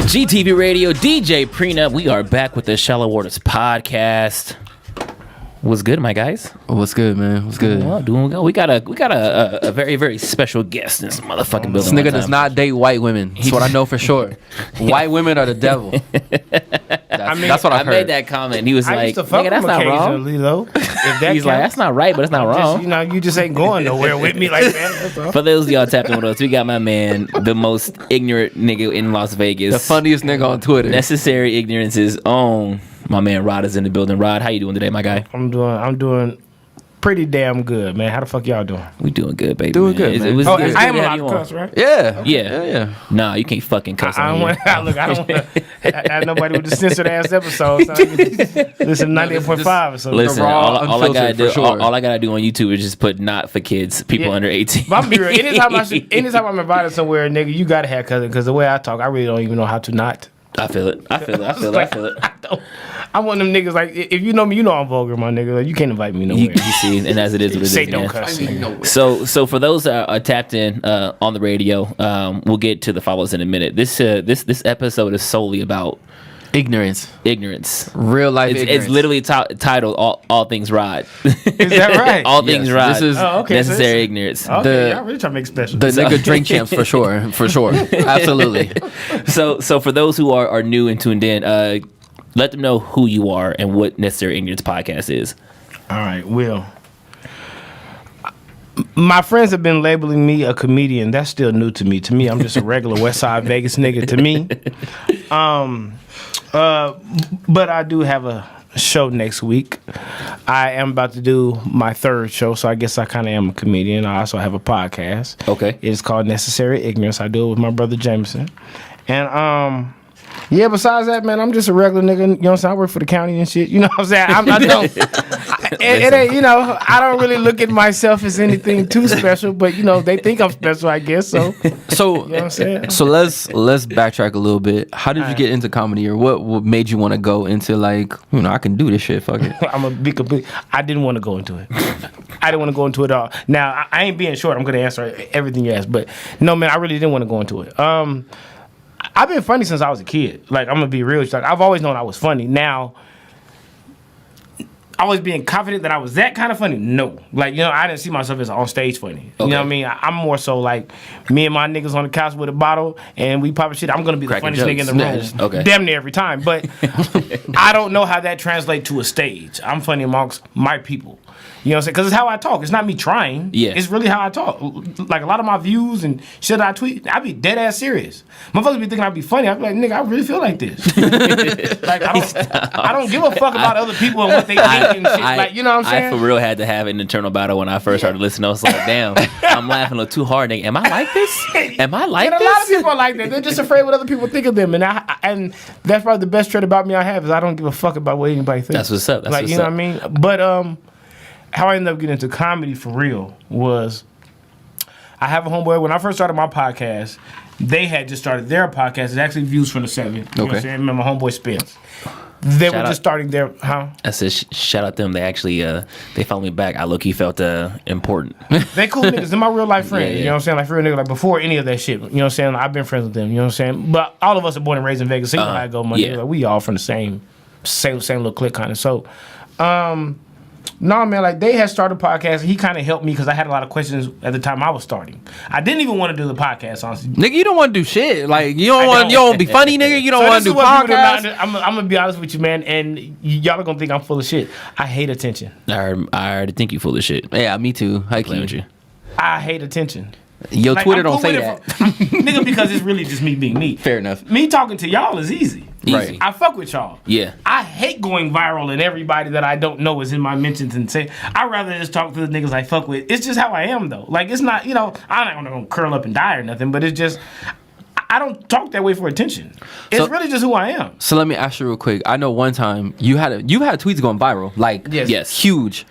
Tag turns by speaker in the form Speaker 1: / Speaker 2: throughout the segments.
Speaker 1: GTVRadio, DJ Prenup. We are back with the Shallow Waters podcast. What's good, my guys?
Speaker 2: What's good, man? What's good?
Speaker 1: Doing well. We got a very, very special guest in this motherfucking building.
Speaker 2: This nigga does not date white women. That's what I know for sure. White women are the devil. That's what I've heard.
Speaker 1: I made that comment. He was like,
Speaker 3: nigga, that's not wrong. Though.
Speaker 1: He's like, that's not right, but it's not wrong.
Speaker 3: You just ain't going nowhere with me like that.
Speaker 1: For those of y'all tapping with us, we got my man, the most ignorant nigga in Las Vegas.
Speaker 2: The funniest nigga on Twitter.
Speaker 1: Necessary Ignorance's own. My man Rod is in the building. Rod, how you doing today, my guy?
Speaker 3: I'm doing pretty damn good, man. How the fuck y'all doing?
Speaker 1: We doing good, baby.
Speaker 2: Doing good, man.
Speaker 3: I am allowed to cuss, right?
Speaker 1: Yeah. Nah, you can't fucking cuss.
Speaker 3: I don't want to have nobody with the censored ass episode. So listen, 98.5 or something.
Speaker 1: Listen, all I gotta do on YouTube is just put not for kids, people under 18.
Speaker 3: But I'm be real. Anytime I'm invited somewhere, nigga, you gotta have cousin, because the way I talk, I really don't even know how to not.
Speaker 1: I feel it.
Speaker 3: I'm one of them niggas, like, if you know me, you know I'm vulgar, my nigga. Like, you can't invite me nowhere.
Speaker 1: You see, and as it is what it is.
Speaker 3: Say don't cuss.
Speaker 1: So for those that are tapped in on the radio, we'll get to the follows in a minute. This episode is solely about
Speaker 2: ignorance. Real life ignorance.
Speaker 1: It's literally titled all Things Rod.
Speaker 3: Is that right?
Speaker 1: All Things Rod.
Speaker 2: This is
Speaker 1: necessary ignorance.
Speaker 3: Okay, y'all really trying to make special.
Speaker 2: The nigga drink champs for sure. Absolutely.
Speaker 1: So for those who are new and tuned in, let them know who you are and what Necessary Ignorance podcast is.
Speaker 3: All right, Will. My friends have been labeling me a comedian. That's still new to me. To me, I'm just a regular West Side Vegas nigga. To me, but I do have a show next week. I am about to do my third show, so I guess I kind of am a comedian. I also have a podcast.
Speaker 1: Okay,
Speaker 3: it's called Necessary Ignorance. I do it with my brother Jameson, and yeah, besides that, man, I'm just a regular nigga. You know what I'm saying? I work for the county and shit. You know what I'm saying? I don't. It ain't, you know, I don't really look at myself as anything too special, but, you know, they think I'm special, I guess. So you know what I'm saying?
Speaker 2: So let's backtrack a little bit. How did you get into comedy, or what made you want to go into, like, you know, I can do this shit, fuck it?
Speaker 3: I'm a big complete. I didn't want to go into it. I didn't want to go into it at all. Now, I ain't being short. I'm going to answer everything you asked, but no, man, I really didn't want to go into it. I've been funny since I was a kid. Like, I'm gonna be real. Like, I've always known I was funny. Now, I was being confident that I was that kind of funny. No, like, you know, I didn't see myself as on stage funny. You know what I mean? I'm more so like me and my niggas on the couch with a bottle, and we popping shit. I'm gonna be the funniest nigga in the room,
Speaker 1: okay,
Speaker 3: damn near every time. But I don't know how that translates to a stage. I'm funny amongst my people. You know what I'm saying? Because it's how I talk. It's not me trying.
Speaker 1: Yeah.
Speaker 3: It's really how I talk. Like, a lot of my views and shit I tweet, I be dead ass serious. Motherfuckers be thinking I'd be funny. I be like, nigga, I really feel like this. Like, I don't give a fuck about other people and what they think and shit. Like, you know what I'm saying?
Speaker 1: I for real had to have an internal battle when I first started listening. I was like, damn, I'm laughing a little too hard. Nigga. Am I like this? Am I like this?
Speaker 3: A lot of people are like that. They're just afraid what other people think of them. And that's probably the best trait about me I have, is I don't give a fuck about what anybody thinks.
Speaker 1: That's what's up. That's
Speaker 3: like,
Speaker 1: what's
Speaker 3: you know
Speaker 1: up.
Speaker 3: what I mean? But how I ended up getting into comedy for real was, I have a homeboy. When I first started my podcast, they had just started their podcast. It's actually Views from the 7. You know what I'm saying? I remember my homeboy Spence. They were just starting their,
Speaker 1: I said, shout out them. They actually, they followed me back. I low-key felt important.
Speaker 3: They cool niggas. They're my real life friends.
Speaker 1: Yeah.
Speaker 3: You know what I'm saying? Like, real niggas, like, before any of that shit. You know what I'm saying? I've been friends with them. You know what I'm saying? But all of us are born and raised in Vegas. So you know how I go, my nigga. Like, we all from the same little clique kind of. So, no, man, like, they had started a podcast, and he kind of helped me because I had a lot of questions at the time I was starting. I didn't even want to do the podcast, honestly.
Speaker 2: Nigga, you don't want to do shit. Like, you don't want to be funny, nigga. You don't want to do podcasts.
Speaker 3: I'm going to be honest with you, man, and y'all are going to think I'm full of shit. I hate attention.
Speaker 1: I already think you full of shit.
Speaker 2: Yeah, me too. I
Speaker 1: playing with you.
Speaker 3: I hate attention.
Speaker 2: Yo, like, Twitter don't say that.
Speaker 3: Nigga, because it's really just me being me.
Speaker 2: Fair enough.
Speaker 3: Me talking to y'all is easy.
Speaker 2: Right.
Speaker 3: I fuck with y'all.
Speaker 1: Yeah.
Speaker 3: I hate going viral and everybody that I don't know is in my mentions and say, I'd rather just talk to the niggas I fuck with. It's just how I am, though. Like, it's not, you know, I'm not gonna curl up and die or nothing, but it's just, I don't talk that way for attention. It's really just who I am.
Speaker 2: So let me ask you real quick. I know one time you had tweets going viral, like,
Speaker 1: yes,
Speaker 2: huge.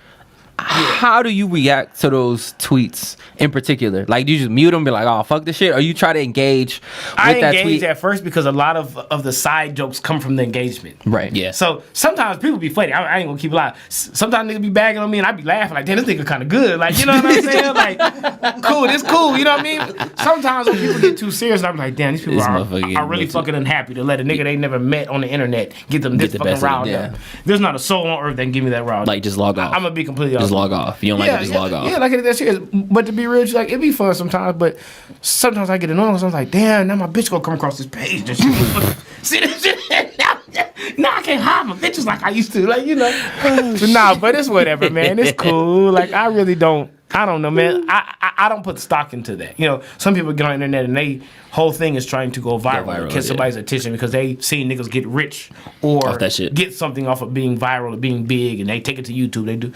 Speaker 2: How do you react to those tweets in particular? Like, do you just mute them and be like, oh, fuck this shit? Or you try to engage with
Speaker 3: I
Speaker 2: that
Speaker 3: engage
Speaker 2: tweet?
Speaker 3: at first because a lot of the side jokes come from the engagement.
Speaker 2: Right.
Speaker 1: Yeah.
Speaker 3: So sometimes people be funny. I ain't gonna keep lying. Sometimes niggas be bagging on me and I be laughing like, damn, this nigga kind of good. Like, you know what I'm saying? Like, cool, it's cool. You know what I mean? Sometimes when people get too serious, I'm like, damn, these people
Speaker 1: This
Speaker 3: are
Speaker 1: motherfucker
Speaker 3: really
Speaker 1: getting
Speaker 3: fucking unhappy to let a nigga they never met on the internet get them this
Speaker 1: the
Speaker 3: fucking
Speaker 1: best of
Speaker 3: riled
Speaker 2: them,
Speaker 3: up. There's not a soul on earth that can give me that riled up.
Speaker 1: Like, just log off.
Speaker 3: I'm gonna be completely honest.
Speaker 1: Just log off. You don't like it, just log off.
Speaker 3: Yeah, like that shit is. But to be real, like it be fun sometimes. But sometimes I get annoyed because I'm like, damn, now my bitch gonna come across this page. And shit. See this shit? Now I can't hide my bitches like I used to. Like, you know. But nah, but it's whatever, man. It's cool. Like I really don't. I don't know, man. I don't put stock into that. You know, some people get on the internet and they whole thing is trying to go viral and catch somebody's attention because they seen niggas get rich or
Speaker 1: off that shit.
Speaker 3: Get something off of being viral or being big, and they take it to YouTube. They do.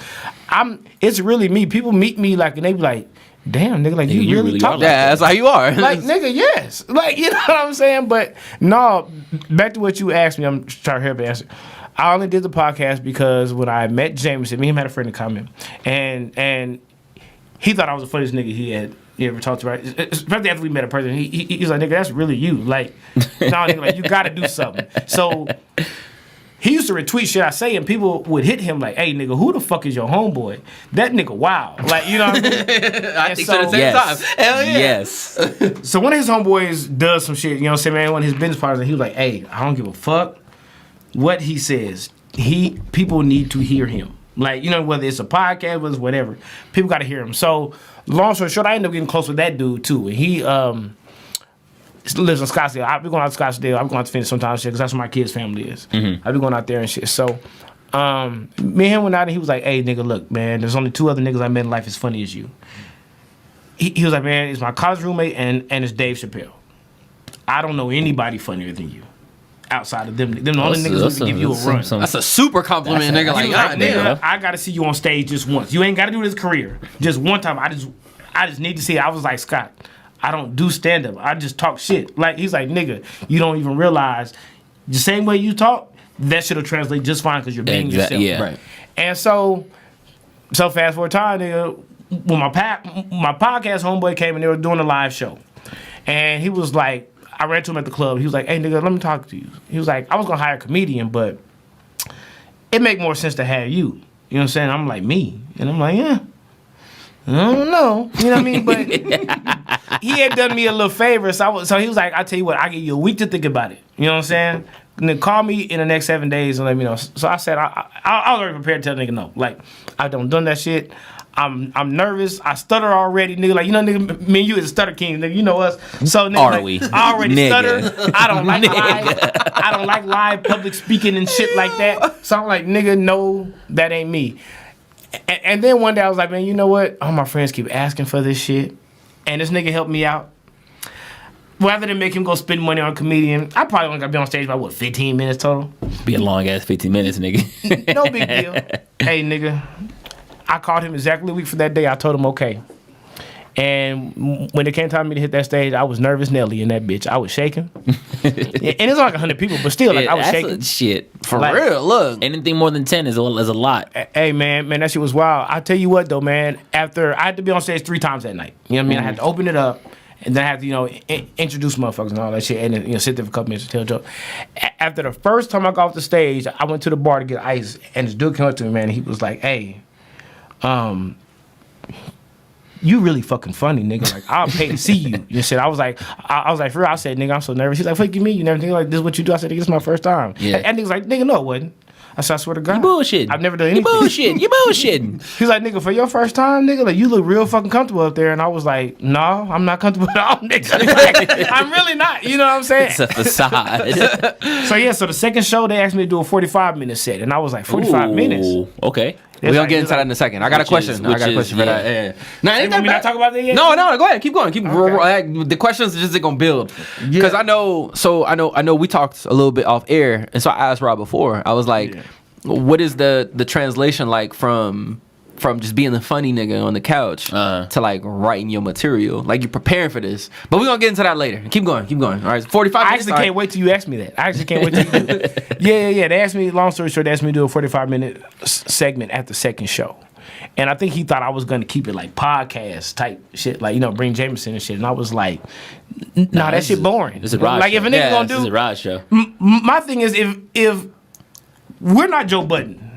Speaker 3: It's really me. People meet me like, and they be like, "Damn, nigga, like you really talk like
Speaker 2: Yeah, that's how you are.
Speaker 3: like, nigga, yes. Like, you know what I'm saying? But no, back to what you asked me, I'm trying to help you answer. I only did the podcast because when I met Jameson, me and him had a friend in common, and he thought I was the funniest nigga he had ever talked to, right? Especially after we met a person. He was like, nigga, that's really you. Like, no, nigga, like, you gotta do something. So he used to retweet shit I say, and people would hit him like, hey, nigga, who the fuck is your homeboy? That nigga, wow. Like, you know what I mean?
Speaker 2: I think so at the same time. Hell yeah.
Speaker 1: Yes.
Speaker 3: So one of his homeboys does some shit, you know what I'm saying, man? One of his business partners, and he was like, hey, I don't give a fuck what he says. People need to hear him. Like, you know, whether it's a podcast, whether it's whatever, people got to hear him. So, long story short, I ended up getting close with that dude, too. And he lives in Scottsdale. I'll be going out to Scottsdale. I'll be going out to Phoenix sometimes, shit, because that's where my kid's family is. Mm-hmm. I'll be going out there and shit. So, me and him went out, and he was like, hey, nigga, look, man, there's only two other niggas I met in life as funny as you. He was like, man, it's my college roommate, and it's Dave Chappelle. I don't know anybody funnier than you. Outside of them the only niggas who can give you a run.
Speaker 2: That's a super compliment, nigga. Like,
Speaker 3: nigga, I gotta see you on stage just once. You ain't gotta do this career. Just one time. I just need to see it. I was like, Scott, I don't do stand up. I just talk shit. Like, he's like, nigga, you don't even realize the same way you talk, that shit'll translate just fine because you're being yourself.
Speaker 1: Yeah.
Speaker 2: right.
Speaker 3: And so fast forward time, nigga, when my podcast homeboy came and they were doing a live show, and he was like, I ran to him at the club. He was like, hey, nigga, let me talk to you. He was like, I was going to hire a comedian, but it make more sense to have you. You know what I'm saying? I'm like, me? And I'm like, yeah. I don't know. You know what I mean? But he had done me a little favor. So he was like, I tell you what, I'll give you a week to think about it. You know what I'm saying? And then call me in the next 7 days and let me know. So I said, I was already prepared to tell the nigga no. Like, I don't done that shit. I'm nervous. I stutter already, nigga. Like, you know, nigga, me and you is a stutter king, nigga. You know us. So, nigga,
Speaker 1: Are
Speaker 3: like,
Speaker 1: we?
Speaker 3: I already
Speaker 1: Nigga.
Speaker 3: stutter. I don't like live. I don't like live public speaking and shit like that. So I'm like, nigga, no, that ain't me. And then one day I was like, man, you know what? All my friends keep asking for this shit, and this nigga helped me out. Rather than make him go spend money on a comedian, I probably only got to be on stage about 15 minutes total.
Speaker 1: Be a long ass 15 minutes, nigga.
Speaker 3: No big deal. Hey, nigga. I called him exactly a week for that day. I told him okay. And when it came time for me to hit that stage, I was nervous Nelly in that bitch. I was shaking. And it's like 100 people, but still, like, I was shaking.
Speaker 1: Shit.
Speaker 2: For
Speaker 3: Like,
Speaker 2: real, look.
Speaker 1: Anything more than 10 is a lot.
Speaker 3: Hey, man, that shit was wild. I tell you what, though, man, after I had to be on stage 3 times that night. You know what I mean? I had to open it up, and then I had to, you know, introduce motherfuckers and all that shit, and then, you know, sit there for a couple minutes and tell a joke. After the first time I got off the stage, I went to the bar to get ice, and this dude came up to me, man, and he was like, hey, you really fucking funny, nigga. Like, I'll pay to see you. You said, I was like, for real, I said, nigga, I'm so nervous. He's like, fuck you mean? You never think like this is what you do? I said, nigga, this is my first time.
Speaker 1: Yeah.
Speaker 3: And nigga's like, nigga, no, it wasn't. I said, I swear to God.
Speaker 1: You bullshitting.
Speaker 3: I've never done anything.
Speaker 1: You bullshitting.
Speaker 3: He's like, nigga, for your first time, nigga, like, you look real fucking comfortable up there. And I was like, no, I'm not comfortable at all, nigga. Like, I'm really not. You know what I'm saying?
Speaker 1: It's a facade.
Speaker 3: So the second show, they asked me to do a 45-minute set. And I was like, 45 minutes?
Speaker 1: Okay.
Speaker 2: We're going to get into that in a second. I got a question. For that. Yeah. No, ain't that
Speaker 3: We not
Speaker 2: bad.
Speaker 3: talk about that yet?
Speaker 2: No, go ahead. Keep going.
Speaker 3: Okay.
Speaker 2: The questions are just going to build. Because I know we talked a little bit off air. And so I asked Rob before. I was like, what is the translation like from just being the funny nigga on the couch to like writing your material? Like, you're preparing for this. But we're going to get into that later. Keep going. All right, 45
Speaker 3: I
Speaker 2: minutes.
Speaker 3: actually can't wait till you ask me that. I actually can't wait till you do it. Yeah. They asked me, long story short, they asked me to do a 45-minute segment at the second show. And I think he thought I was going to keep it like podcast type shit, like, you know, bring Jameson and shit. And I was like, nah, that shit boring.
Speaker 1: This is a Raj
Speaker 3: like,
Speaker 1: show.
Speaker 3: if a nigga gonna do...
Speaker 1: This is a Raj show.
Speaker 3: My thing is, if we're not Joe Budden,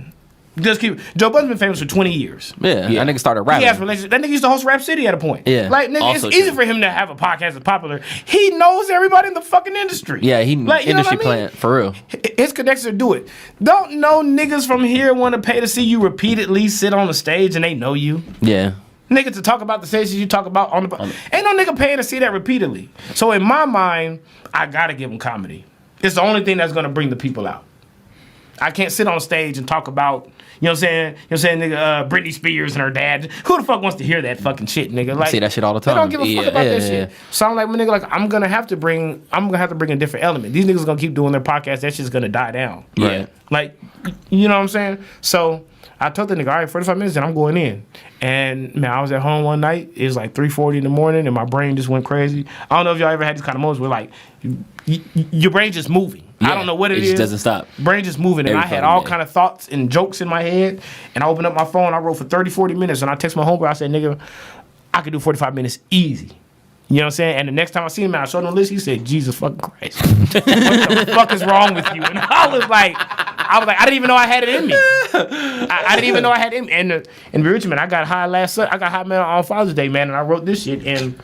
Speaker 3: just keep... Joe Budden's been famous for 20 years.
Speaker 2: Yeah, that nigga started rapping.
Speaker 3: He has relationships. That nigga used to host Rap City at a point.
Speaker 2: Yeah.
Speaker 3: Like, nigga,
Speaker 1: Also
Speaker 3: it's easy
Speaker 1: true.
Speaker 3: for him to have a podcast that's popular. He knows everybody in the fucking industry.
Speaker 2: Yeah, he
Speaker 3: like, you know
Speaker 2: industry
Speaker 3: what I mean?
Speaker 2: plant for real.
Speaker 3: His connections to do it. Don't no niggas from here want to pay to see you repeatedly sit on the stage and they know you.
Speaker 2: Yeah.
Speaker 3: Nigga to talk about the stages you talk about on the... Ain't no nigga paying to see that repeatedly. So in my mind, I gotta give him comedy. It's the only thing that's gonna bring the people out. I can't sit on stage and talk about, you know what I'm saying, nigga, Britney Spears and her dad. Who the fuck wants to hear that fucking shit, nigga? Like,
Speaker 2: See that shit all the time.
Speaker 3: They don't give a fuck about that shit.
Speaker 2: Yeah.
Speaker 3: So I'm like, my nigga, like, I'm gonna have to bring a different element. These niggas gonna keep doing their podcast. That shit's gonna die down.
Speaker 1: Yeah.
Speaker 3: Like, you know what I'm saying? So I told the nigga, all right, 45 minutes and I'm going in. And man, I was at home one night. It was like 3:40 in the morning and my brain just went crazy. I don't know if y'all ever had these kind of moments where like your brain just moving. I don't know what it is.
Speaker 1: It just doesn't stop.
Speaker 3: Brain just moving. And I had all kind of thoughts and jokes in my head. And I opened up my phone. I wrote for 30, 40 minutes. And I text my homeboy. I said, nigga, I could do 45 minutes easy. You know what I'm saying? And the next time I seen him, I showed him the list. He said, Jesus fucking Christ. What the fuck is wrong with you? And I was like, I didn't even know I had it in me. I didn't even know I had it in me. And be rich, man, I got high man on Father's Day, man. And I wrote this shit. And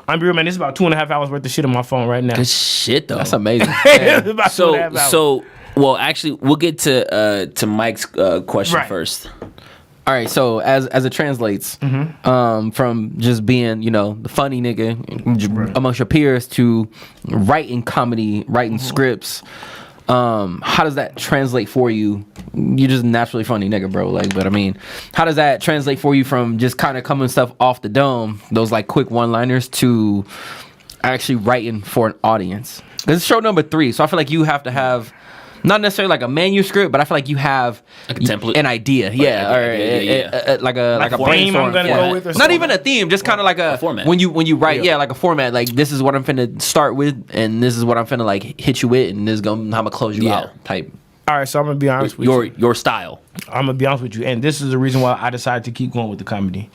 Speaker 3: I'm real, man. This is about 2.5 hours worth of shit on my phone right now.
Speaker 1: Good shit, though.
Speaker 2: That's amazing.
Speaker 3: It's about 2.5 hours.
Speaker 1: So, well, actually, we'll get to Mike's question first.
Speaker 2: All right, so as it translates from just being, you know, the funny nigga amongst your peers to writing comedy, writing scripts, how does that translate for you? You're just naturally funny nigga, bro. Like, but I mean, how does that translate for you from just kind of coming stuff off the dome, those like quick one-liners, to actually writing for an audience? This is show number 3, so I feel like you have to have not necessarily like a manuscript, but I feel like you have
Speaker 1: like a template,
Speaker 2: an idea, like a
Speaker 3: theme I'm gonna go with, or
Speaker 2: not
Speaker 3: something.
Speaker 2: even a theme, just kind of like a
Speaker 1: format.
Speaker 2: When you write, like a format. Like, this is what I'm finna start with, and this is what I'm finna like hit you with, and this is how I'm gonna close you out type.
Speaker 3: All right, so I'm gonna be honest with you.
Speaker 1: Your style.
Speaker 3: I'm gonna be honest with you, and this is the reason why I decided to keep going with the comedy. You know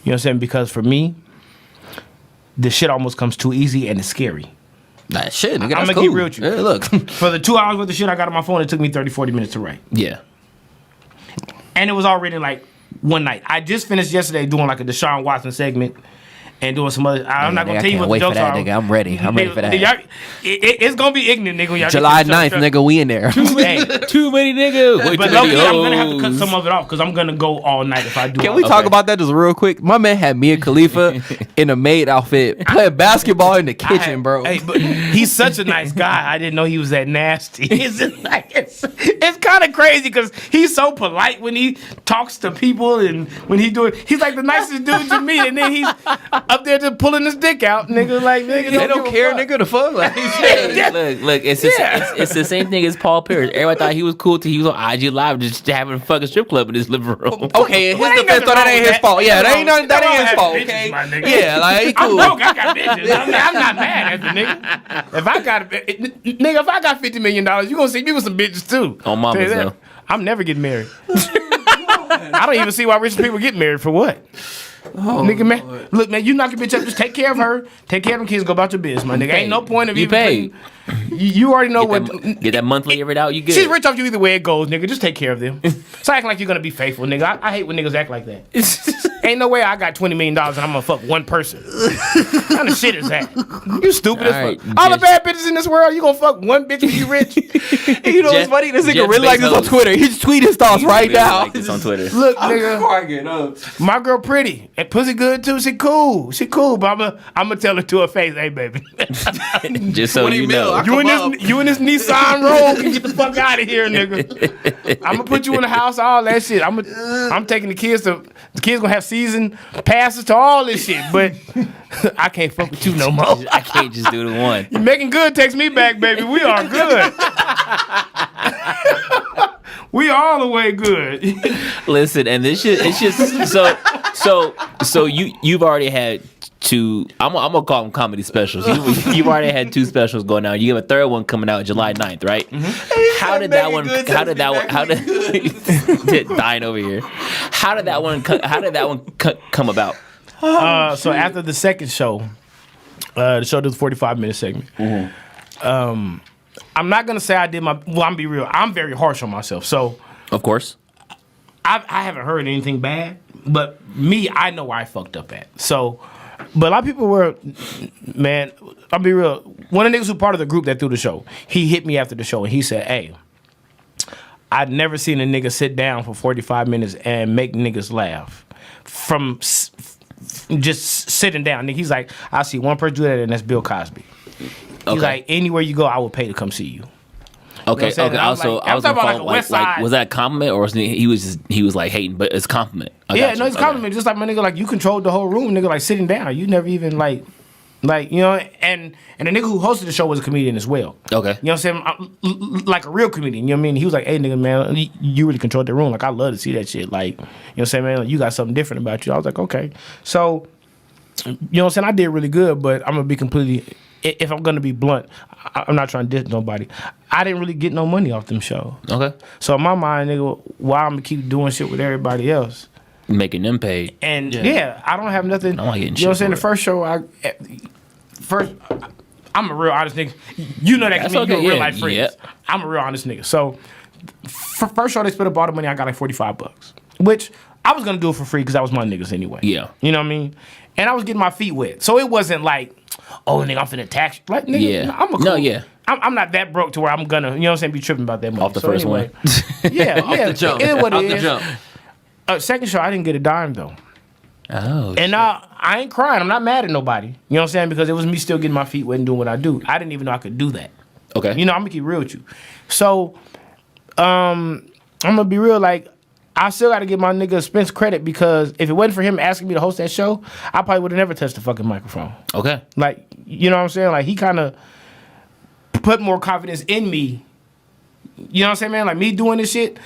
Speaker 3: what I'm saying? Because for me, the shit almost comes too easy and it's scary.
Speaker 2: That shit, nigga,
Speaker 3: I'm
Speaker 2: that's
Speaker 3: gonna
Speaker 2: cool.
Speaker 3: keep real with you.
Speaker 2: Yeah, look,
Speaker 3: for the 2 hours worth of shit I got on my phone, it took me 30, 40 minutes to write.
Speaker 1: Yeah.
Speaker 3: And it was all written like one night. I just finished yesterday doing like a Deshaun Watson segment and doing some other. I'm not gonna tell you what the jokes are.
Speaker 2: Nigga. I'm ready. I'm ready for that.
Speaker 3: It's gonna be ignorant, nigga. When y'all
Speaker 2: July 9th, nigga, we in there.
Speaker 1: Too many niggas.
Speaker 3: But low-key, I'm gonna have to cut some of it off because I'm gonna go all night if I do.
Speaker 2: Can we talk about that just real quick? My man had Mia Khalifa in a maid outfit playing basketball in the kitchen, bro.
Speaker 3: Hey, but he's such a nice guy. I didn't know he was that nasty. It's just like it's kind of crazy because he's so polite when he talks to people and when he's like the nicest dude to meet, and then he's up there just pulling his dick out, nigga. Like, nigga,
Speaker 2: They don't care, nigga. The fuck, like,
Speaker 1: look. It's the same thing as Paul Pierce. Everybody thought he was cool till he was on IG Live just having a fucking strip club in his living room.
Speaker 2: Okay, in his defense, that ain't his fault. Yeah, that ain't his fault. Okay, yeah, like, cool.
Speaker 3: I'm broke. I got bitches. I'm not mad at the nigga. If I got $50 million, you gonna see me with some bitches too.
Speaker 1: On mama's though.
Speaker 3: I'm never getting married. I don't even see why rich people get married for what. Oh, nigga, man, Lord. Look, man, you knock your bitch up. Just take care of her. Take care of them kids. Go about your business, my nigga. Ain't no point of
Speaker 1: you paid.
Speaker 3: You already know
Speaker 1: get that monthly every out. You good.
Speaker 3: She's rich off you either way it goes, nigga. Just take care of them. Stop acting like you're gonna be faithful, nigga. I hate when niggas act like that. Ain't no way I got $20 million and I'm gonna fuck one person. What kind of shit is that? You stupid as fuck. All the bad bitches in this world, you gonna fuck one bitch when you rich?
Speaker 2: You know what's funny? This nigga really like this on Twitter. He just tweet his thoughts right now.
Speaker 1: Like this on Twitter.
Speaker 3: Look, nigga, my girl pretty and pussy good too. She cool, but I'm gonna tell her to her face, hey baby.
Speaker 1: Just so you know,
Speaker 3: you in this Nissan Rogue can get the fuck out of here, nigga. I'm gonna put you in the house, all that shit. I'm taking the kids gonna have season passes to all this shit, but I can't fuck with you no more.
Speaker 1: I can't just do the one.
Speaker 3: Making good takes me back, baby. We are good. We all the way good.
Speaker 1: Listen, and this shit, it's just so you've already had I'm gonna call them comedy specials. You've already had 2 specials going out. You have a third one coming out July 9th, right? Mm-hmm. How did that one dying over here? How did that one come about?
Speaker 3: So after the second show, the show did a 45-minute segment. Mm-hmm. I'm not gonna say I did my. Well, I'm be real. I'm very harsh on myself. So
Speaker 1: of course,
Speaker 3: I haven't heard anything bad, but me, I know where I fucked up at. So, but a lot of people were, man. I'll be real. One of the niggas who part of the group that threw the show, he hit me after the show and he said, "Hey, I'd never seen a nigga sit down for 45 minutes and make niggas laugh from just sitting down." He's like, "I see one person do that, and that's Bill Cosby." He's like, "Anywhere you go, I would pay to come see you."
Speaker 1: Okay.
Speaker 3: You know
Speaker 1: Okay. Also,
Speaker 3: like,
Speaker 1: I was
Speaker 3: talking about
Speaker 1: phone,
Speaker 3: like a West Side.
Speaker 1: was that a compliment or was he was like hating? But it's a compliment.
Speaker 3: Yeah, no, it's a compliment. Just like my nigga, like you controlled the whole room, nigga, like sitting down. You never even like you know. And the nigga who hosted the show was a comedian as well.
Speaker 1: Okay.
Speaker 3: You know what I'm saying? Like a real comedian. You know what I mean? He was like, "Hey, nigga, man, you really controlled the room. Like I love to see that shit. Like, you know what I'm saying, man? Like, you got something different about you." I was like, "Okay." So, you know what I'm saying? I did really good, but I'm gonna be completely. If I'm gonna be blunt, I'm not trying to diss nobody. I didn't really get no money off them shows.
Speaker 1: Okay.
Speaker 3: So in my mind, nigga, why I'm gonna keep doing shit with everybody else?
Speaker 1: Making them paid.
Speaker 3: And yeah, I don't have nothing.
Speaker 1: I'm not getting
Speaker 3: you know
Speaker 1: shit
Speaker 3: what I'm saying?
Speaker 1: for
Speaker 3: The first show, I'm a real honest nigga. You know that
Speaker 1: That's
Speaker 3: can mean
Speaker 1: okay,
Speaker 3: you're real
Speaker 1: yeah,
Speaker 3: life friends.
Speaker 1: yeah.
Speaker 3: I'm a real honest nigga. So first show they split up all the money. I got like $45, which I was gonna do it for free because that was my niggas anyway.
Speaker 1: Yeah.
Speaker 3: You know what I mean? And I was getting my feet wet, so it wasn't like, "Oh, nigga, I'm finna tax you." Like, nigga,
Speaker 1: Yeah.
Speaker 3: I'm a cool.
Speaker 1: No, yeah.
Speaker 3: I'm not that broke to where I'm gonna, you know what I'm saying, be tripping about that money.
Speaker 1: Off the first one.
Speaker 3: Yeah,
Speaker 2: Off
Speaker 3: yeah.
Speaker 2: the jump.
Speaker 3: It is what
Speaker 2: Off
Speaker 3: it
Speaker 2: the
Speaker 3: is.
Speaker 2: jump.
Speaker 3: Second show, I didn't get a dime though.
Speaker 1: Oh.
Speaker 3: And I ain't crying. I'm not mad at nobody. You know what I'm saying? Because it was me still getting my feet wet and doing what I do. I didn't even know I could do that.
Speaker 1: Okay.
Speaker 3: You know, I'm gonna keep real with you. So, I'm gonna be real. Like, I still got to give my nigga Spence credit because if it wasn't for him asking me to host that show, I probably would have never touched the fucking microphone.
Speaker 1: Okay.
Speaker 3: Like, you know what I'm saying? Like, he kind of put more confidence in me. You know what I'm saying, man? Like, me doing this shit,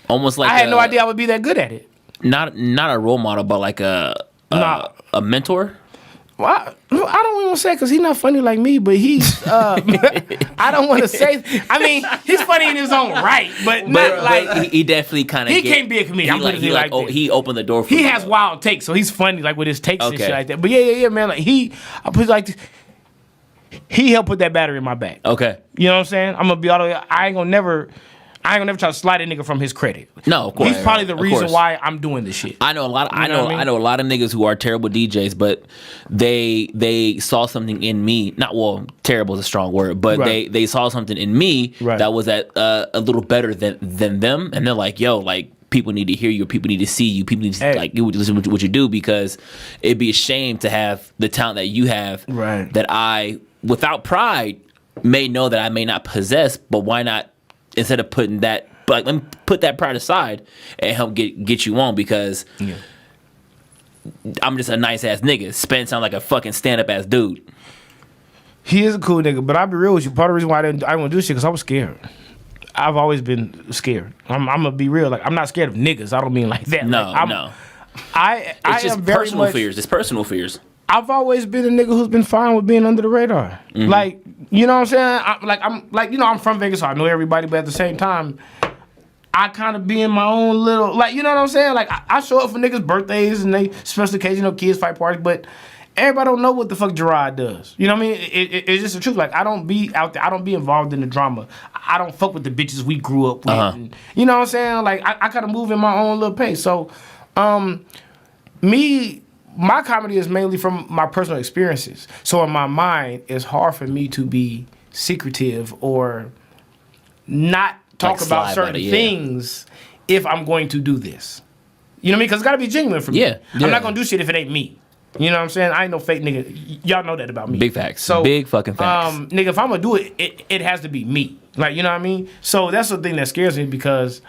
Speaker 1: Almost like
Speaker 3: I had no idea I would be that good at it.
Speaker 1: Not a role model, but like a mentor.
Speaker 3: Well, I don't even want to say because he's not funny like me, but he's. I don't want to say. I mean, he's funny in his own right, but not like
Speaker 1: he definitely kind of.
Speaker 3: he can't be a comedian.
Speaker 1: He opened the door for
Speaker 3: he
Speaker 1: him.
Speaker 3: has wild takes, so he's funny like with his takes and
Speaker 1: Okay.
Speaker 3: shit like that. But yeah, man. Like I put like he helped put that battery in my back.
Speaker 1: Okay.
Speaker 3: You know what I'm saying? I'm gonna be all the way. I ain't gonna never try to slide a nigga from his credit.
Speaker 1: No, of course.
Speaker 3: He's probably the
Speaker 1: Of
Speaker 3: reason
Speaker 1: course.
Speaker 3: why I'm doing this shit.
Speaker 1: I know a lot. I
Speaker 3: know what I mean?
Speaker 1: know a lot of niggas who are terrible DJs, but they saw something in me. Terrible is a strong word, but
Speaker 3: Right.
Speaker 1: they saw something in me
Speaker 3: Right.
Speaker 1: that was a little better than them, and they're like, "Yo, like people need to hear you, people need to see you, people need to like you listen to what you do because it'd be a shame to have the talent that you have
Speaker 3: Right.
Speaker 1: that I, without pride, may know that I may not possess, but why not instead of putting that." But let me put that pride aside and help get you on because I'm just a nice ass nigga. Spence sound like a fucking stand up ass dude.
Speaker 3: He is a cool nigga, but I'll be real with you. Part of the reason why I didn't want to do shit because I was scared. I've always been scared. I'm gonna be real. Like I'm not scared of niggas. I don't mean like that.
Speaker 1: No,
Speaker 3: like,
Speaker 1: no.
Speaker 3: I
Speaker 1: It's just
Speaker 3: am very
Speaker 1: personal
Speaker 3: much,
Speaker 1: fears. It's personal fears.
Speaker 3: I've always been a nigga who's been fine with being under the radar.
Speaker 1: Mm-hmm.
Speaker 3: Like you know what I'm saying? I'm from Vegas, so I know everybody, but at the same time, I kind of be in my own little you know what I'm saying? Like I show up for niggas' birthdays and they special occasion, kids fight parties, but everybody don't know what the fuck Gerard does. You know what I mean? It's just the truth. Like I don't be out there. I don't be involved in the drama. I don't fuck with the bitches we grew up with. And, you know what I'm saying? Like I kind of move in my own little pace. So, my comedy is mainly from my personal experiences. So in my mind, it's hard for me to be secretive or not talk
Speaker 1: Like
Speaker 3: about
Speaker 1: slide
Speaker 3: certain
Speaker 1: about it, yeah.
Speaker 3: things if I'm going to do this. You know what I mean? Because it's got to be genuine for me.
Speaker 1: Yeah.
Speaker 3: I'm not going to do shit if it ain't me. You know what I'm saying? I ain't no fake nigga. Y'all know that about me.
Speaker 1: Big facts.
Speaker 3: So,
Speaker 1: Big fucking facts.
Speaker 3: Nigga, if I'm going to do it, it has to be me. Like, you know what I mean? So that's the thing that scares me because,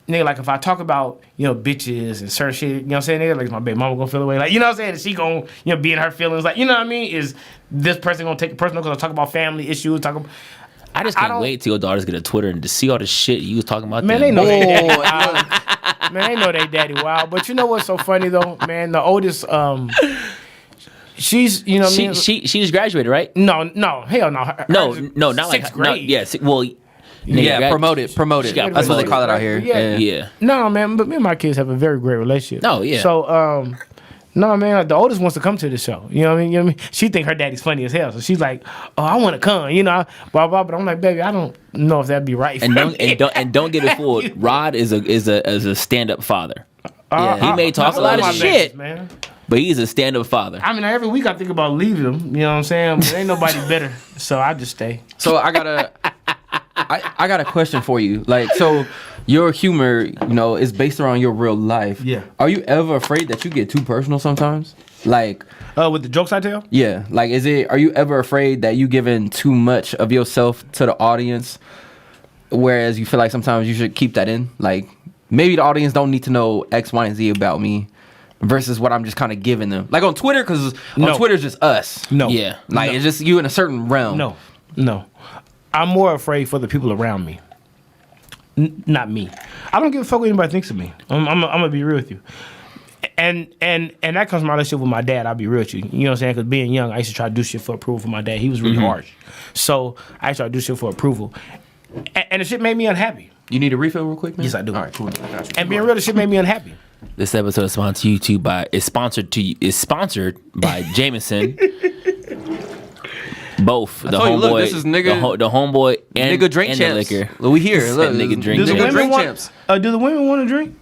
Speaker 3: nigga, like if I talk about, bitches and certain shit, you know what I'm saying? Nigga, like is my baby mama going to feel away? Like, you know what I'm saying? Is she going to, be in her feelings? Like, you know what I mean? Is this person going to take it personal because I talk about family issues,
Speaker 1: I just can't wait till your daughters get a Twitter and to see all the shit you was talking about.
Speaker 3: Man,
Speaker 1: them.
Speaker 3: they know they daddy wild. Man, they know they daddy wild. But you know what's so funny though, man? The oldest, she's, you know,
Speaker 1: she just graduated, right?
Speaker 3: No, hell no.
Speaker 1: No, not like
Speaker 3: sixth grade.
Speaker 2: Promoted. That's what they call it out here.
Speaker 1: Yeah.
Speaker 3: No, man, but me and my kids have a very great relationship.
Speaker 1: Oh, yeah.
Speaker 3: So, no, man, like, the oldest wants to come to the show. You know what I mean? She think her daddy's funny as hell, so she's like, "Oh, I want to come," you know, blah blah. But I'm like, baby, I don't know if that'd be right.
Speaker 1: And don't get it fooled. Rod is a stand up father. He may talk a lot of shit,
Speaker 3: man.
Speaker 1: But he's a stand up father.
Speaker 3: I mean, every week I think about leaving him. You know what I'm saying? But ain't nobody better, so I just stay.
Speaker 2: So I got a question for you. Like, so your humor, you know, is based around your real life.
Speaker 3: Yeah.
Speaker 2: Are you ever afraid that you get too personal sometimes? Like,
Speaker 3: with the jokes I tell?
Speaker 2: Yeah. Like, are you ever afraid that you giving too much of yourself to the audience, whereas you feel like sometimes you should keep that in? Like, maybe the audience don't need to know X, Y, and Z about me versus what I'm just kind of giving them. Like on Twitter, because on Twitter it's just us.
Speaker 3: No.
Speaker 1: Yeah.
Speaker 2: Like, it's just you in a certain realm.
Speaker 3: No. I'm more afraid for the people around me. Not me. I don't give a fuck what anybody thinks of me. I'm gonna be real with you. And that comes from my relationship with my dad. I'll be real with you. You know what I'm saying? Because being young, I used to try to do shit for approval for my dad. He was really harsh. So I used to try to do shit for approval. And the shit made me unhappy.
Speaker 2: You need a refill real quick, man?
Speaker 3: Yes, I do.
Speaker 2: All right, cool.
Speaker 3: And being real, the shit made me unhappy.
Speaker 1: This episode is sponsored by Jameson. Both the homeboy,
Speaker 2: look, this is nigga,
Speaker 1: the homeboy, and
Speaker 2: nigga drink
Speaker 1: and
Speaker 2: champs.
Speaker 1: the liquor.
Speaker 2: Look, we here. Look,
Speaker 1: nigga drink.
Speaker 3: Do the
Speaker 1: champs.
Speaker 3: women
Speaker 2: champs.
Speaker 3: do the women want to drink?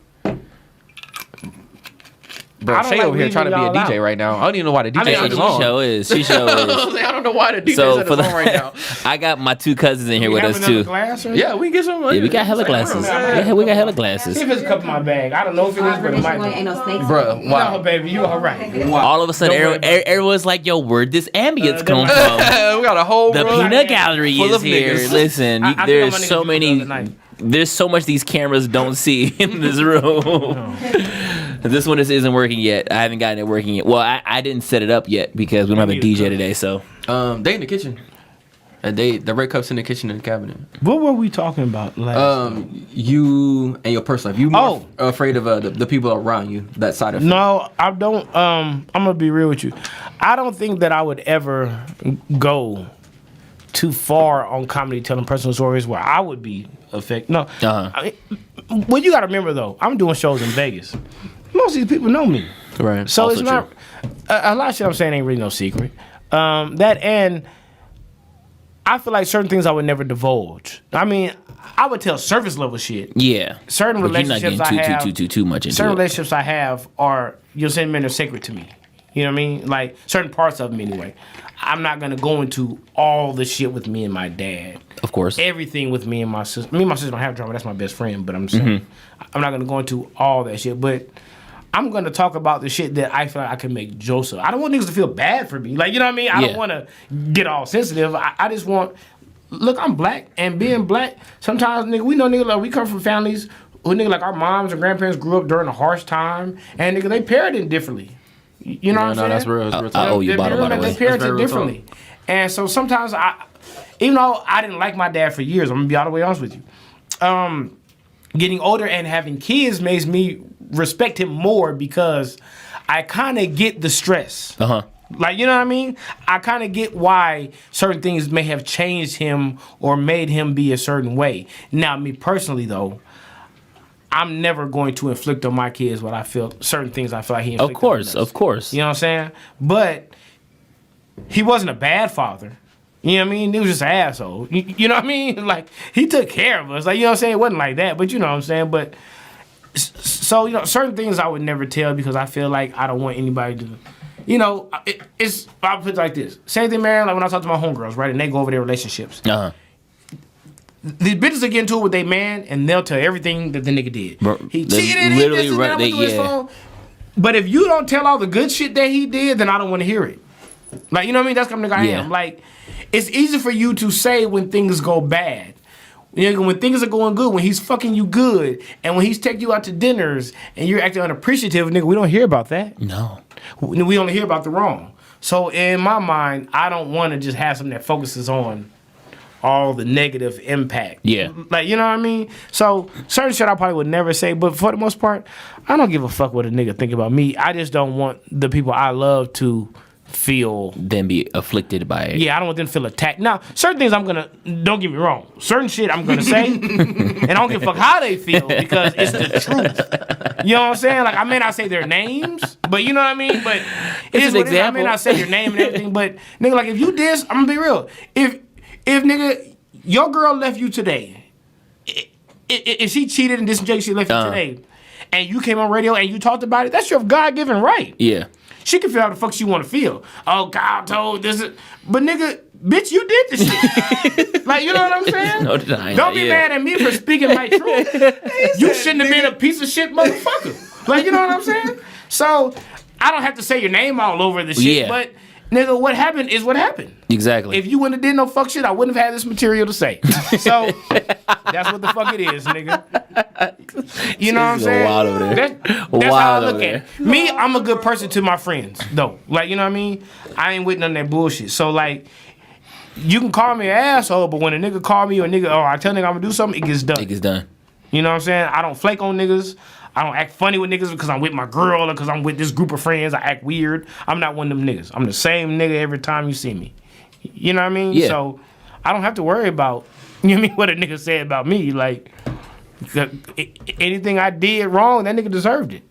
Speaker 2: Bro, Shay over here trying to be a DJ right now. I don't even know why the DJ is on.
Speaker 1: She show is.
Speaker 2: I don't know why the DJ
Speaker 1: So
Speaker 2: is
Speaker 1: for
Speaker 2: on right now.
Speaker 1: I got my two cousins in here with us too.
Speaker 2: Yeah, we get some.
Speaker 1: Yeah, we got hella glasses. Yeah, we got hella glasses.
Speaker 3: See if it's a cup in my bag. I don't know if it is, but it might be.
Speaker 4: Ain't no snakes.
Speaker 2: Bro, wow.
Speaker 3: No, baby, you all right.
Speaker 1: All of a sudden, everyone's like, "Yo, where'd this ambience come from?"
Speaker 2: We got a whole
Speaker 1: The
Speaker 2: room
Speaker 1: peanut gallery
Speaker 2: full
Speaker 1: is
Speaker 2: of
Speaker 1: here.
Speaker 2: niggas.
Speaker 1: Listen,
Speaker 3: I
Speaker 1: there's
Speaker 3: think
Speaker 1: so
Speaker 3: my niggas the other
Speaker 1: many.
Speaker 3: night.
Speaker 1: There's so much these cameras don't see in this room. This one isn't working yet. I haven't gotten it working yet. Well, I didn't set it up yet because we don't have a DJ today. So
Speaker 2: they in the kitchen. The red cups in the kitchen in the cabinet.
Speaker 3: What were we talking about last?
Speaker 2: You and your personal life. You more afraid of the people around you, that side of it.
Speaker 3: No, I don't. I'm gonna be real with you. I don't think that I would ever go too far on comedy telling personal stories where I would be affected. No. I mean, well, you got to remember though, I'm doing shows in Vegas. Most of these people know me,
Speaker 2: Right.
Speaker 3: so
Speaker 1: Also
Speaker 3: it's not a lot of shit I'm saying ain't really no secret. That and I feel like certain things I would never divulge. I mean, I would tell surface level shit.
Speaker 1: yeah,
Speaker 3: Certain
Speaker 1: but you're not
Speaker 3: relationships
Speaker 1: getting
Speaker 3: I have,
Speaker 1: too much into
Speaker 3: certain
Speaker 1: it.
Speaker 3: relationships I have are, you know, saying, man, they're sacred to me. You know what I mean? Like certain parts of them anyway. I'm not gonna go into all the shit with me and my dad.
Speaker 1: Of course.
Speaker 3: Everything with me and my sister. Me and my sister don't have drama. That's my best friend. But I'm saying I'm not gonna go into all that shit. But I'm gonna talk about the shit that I feel like I can make jokes of. I don't want niggas to feel bad for me. Like, you know what I mean? I don't want to get all sensitive. I just want. Look, I'm black, and being black, sometimes nigga, we know nigga like we come from families who nigga like our moms and grandparents grew up during a harsh time, and nigga they parented differently. You know what I'm saying?
Speaker 2: That's real.
Speaker 1: I owe you a bottle, by the way.
Speaker 3: They parented differently. And so sometimes even though I didn't like my dad for years, I'm gonna be all the way honest with you. Getting older and having kids makes me respect him more because I kind of get the stress. Like, you know what I mean? I kind of get why certain things may have changed him or made him be a certain way. Now, me personally, though, I'm never going to inflict on my kids what I feel, certain things I feel like he inflicted on us.
Speaker 1: Of course.
Speaker 3: You know what I'm saying? But he wasn't a bad father. You know what I mean? He was just an asshole. You know what I mean? Like, he took care of us. Like, you know what I'm saying? It wasn't like that, but you know what I'm saying? But, so, you know, certain things I would never tell because I feel like I don't want anybody to, you know, I'll put it like this. Same thing, man, like when I talk to my homegirls, right? And they go over their relationships. These bitches will get into it with their man, and they'll tell everything that the nigga did.
Speaker 1: Bro,
Speaker 3: he cheated, he this and that, went through his phone. But if you don't tell all the good shit that he did, then I don't want to hear it. Like, you know what I mean? That's the kind of nigga I am. Like, it's easy for you to say when things go bad. You know, when things are going good, when he's fucking you good, and when he's taking you out to dinners, and you're acting unappreciative, nigga, we don't hear about that.
Speaker 1: No.
Speaker 3: We only hear about the wrong. So in my mind, I don't want to just have something that focuses on all the negative impact.
Speaker 1: Yeah.
Speaker 3: Like, you know what I mean? So certain shit I probably would never say, but for the most part, I don't give a fuck what a nigga think about me. I just don't want the people I love to feel
Speaker 1: then be afflicted by it.
Speaker 3: Yeah, I don't want them to feel attacked. Now, certain things I'm gonna, don't get me wrong, certain shit I'm gonna say, and I don't give a fuck how they feel because it's the truth. You know what I'm saying? Like, I may not say their names, but you know what I mean? But it is what it is. I may not say your name and everything, but nigga, like, if you diss, I'm gonna be real. If nigga, your girl left you today, if she cheated and dissed she left you today, and you came on radio and you talked about it, that's your God-given right.
Speaker 1: Yeah.
Speaker 3: She can feel how the fuck she want to feel. Oh, Kyle told this. But nigga, bitch, you did this shit. Like, you know what I'm saying?
Speaker 1: No denying
Speaker 3: Don't
Speaker 1: that,
Speaker 3: be
Speaker 1: yeah.
Speaker 3: mad at me for speaking my truth. You shouldn't have been a piece of shit motherfucker. Like, you know what I'm saying? So, I don't have to say your name all over the shit, but nigga, what happened is what happened.
Speaker 1: Exactly.
Speaker 3: If you wouldn't have did no fuck shit, I wouldn't have had this material to say. So, that's what the fuck it is, nigga. You know what I'm saying?
Speaker 1: Wild over there.
Speaker 3: That's how I look at it. Me, I'm a good person to my friends, though. Like, you know what I mean? I ain't with none of that bullshit. So, like, you can call me an asshole, but when a nigga call me or a nigga, I tell nigga I'm gonna do something, it gets done.
Speaker 1: It gets done.
Speaker 3: You know what I'm saying? I don't flake on niggas. I don't act funny with niggas because I'm with my girl or because I'm with this group of friends. I act weird. I'm not one of them niggas. I'm the same nigga every time you see me. You know what I mean?
Speaker 1: Yeah.
Speaker 3: So I don't have to worry about, you know what I mean, what a nigga said about me. Like, anything I did wrong, that nigga deserved it.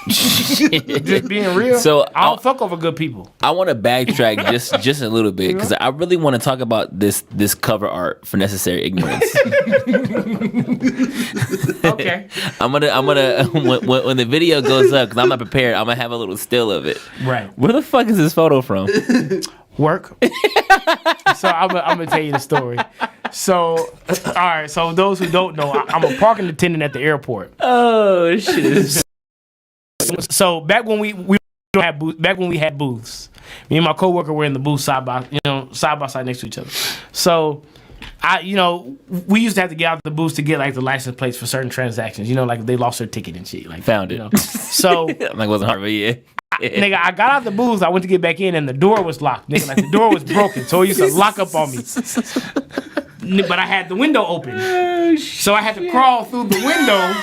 Speaker 3: Just being real.
Speaker 1: So
Speaker 3: I don't fuck over good people.
Speaker 1: I want to backtrack just a little bit because I really want to talk about this cover art for Necessary Ignorance.
Speaker 3: Okay.
Speaker 1: I'm gonna when the video goes up, because I'm not prepared, I'm gonna have a little still of it.
Speaker 3: Right.
Speaker 1: Where the fuck is this photo from?
Speaker 3: Work. So I'm gonna tell you the story. So, all right. So those who don't know, I'm a parking attendant at the airport.
Speaker 1: Oh shit.
Speaker 3: So back when we don't have back when we had booths, me and my coworker were in the booth side by side next to each other. So we used to have to get out the booths to get like the license plates for certain transactions. You know, like they lost their ticket and shit. Like
Speaker 1: Found it.
Speaker 3: You know? So
Speaker 1: Like it wasn't hard, but yeah.
Speaker 3: nigga, I got out the booth. I went to get back in, and the door was locked. Nigga, like the door was broken, so it used to lock up on me. But I had the window open, so I had to crawl through the window.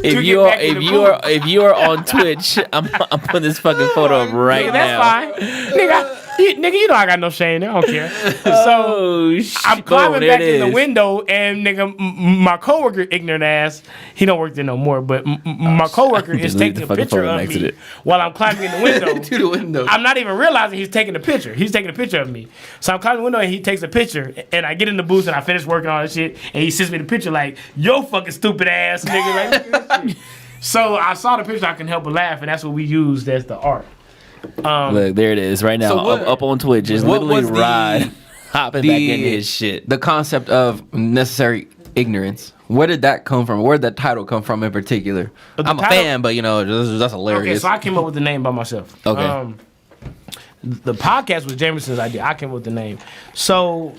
Speaker 1: If you are on Twitch, I'm putting this fucking photo up right
Speaker 3: nigga,
Speaker 1: now.
Speaker 3: that's fine, nigga. You know I got no shame. I don't care. So I'm climbing back in the window, and nigga, my coworker, ignorant ass, he don't work there no more. But my coworker is taking a picture of me while I'm climbing in the window.
Speaker 2: To the window.
Speaker 3: I'm not even realizing he's taking a picture. He's taking a picture of me. So I'm climbing the window, and he takes a picture, and I get in the booth, and I finish working on that shit, and he sends me the picture like, yo fucking stupid ass nigga. Like, look at this shit. So I saw the picture, I can help but laugh, and that's what we used as the art.
Speaker 1: Look, there it is right now.
Speaker 2: So
Speaker 1: up on Twitch. It's literally Rod hopping back into his shit.
Speaker 2: The concept of necessary ignorance. Where did that come from? Where did that title come from in particular? I'm a fan, but that's hilarious.
Speaker 3: Okay, so I came up with the name by myself.
Speaker 1: Okay.
Speaker 3: The podcast was Jameson's idea. I came up with the name. So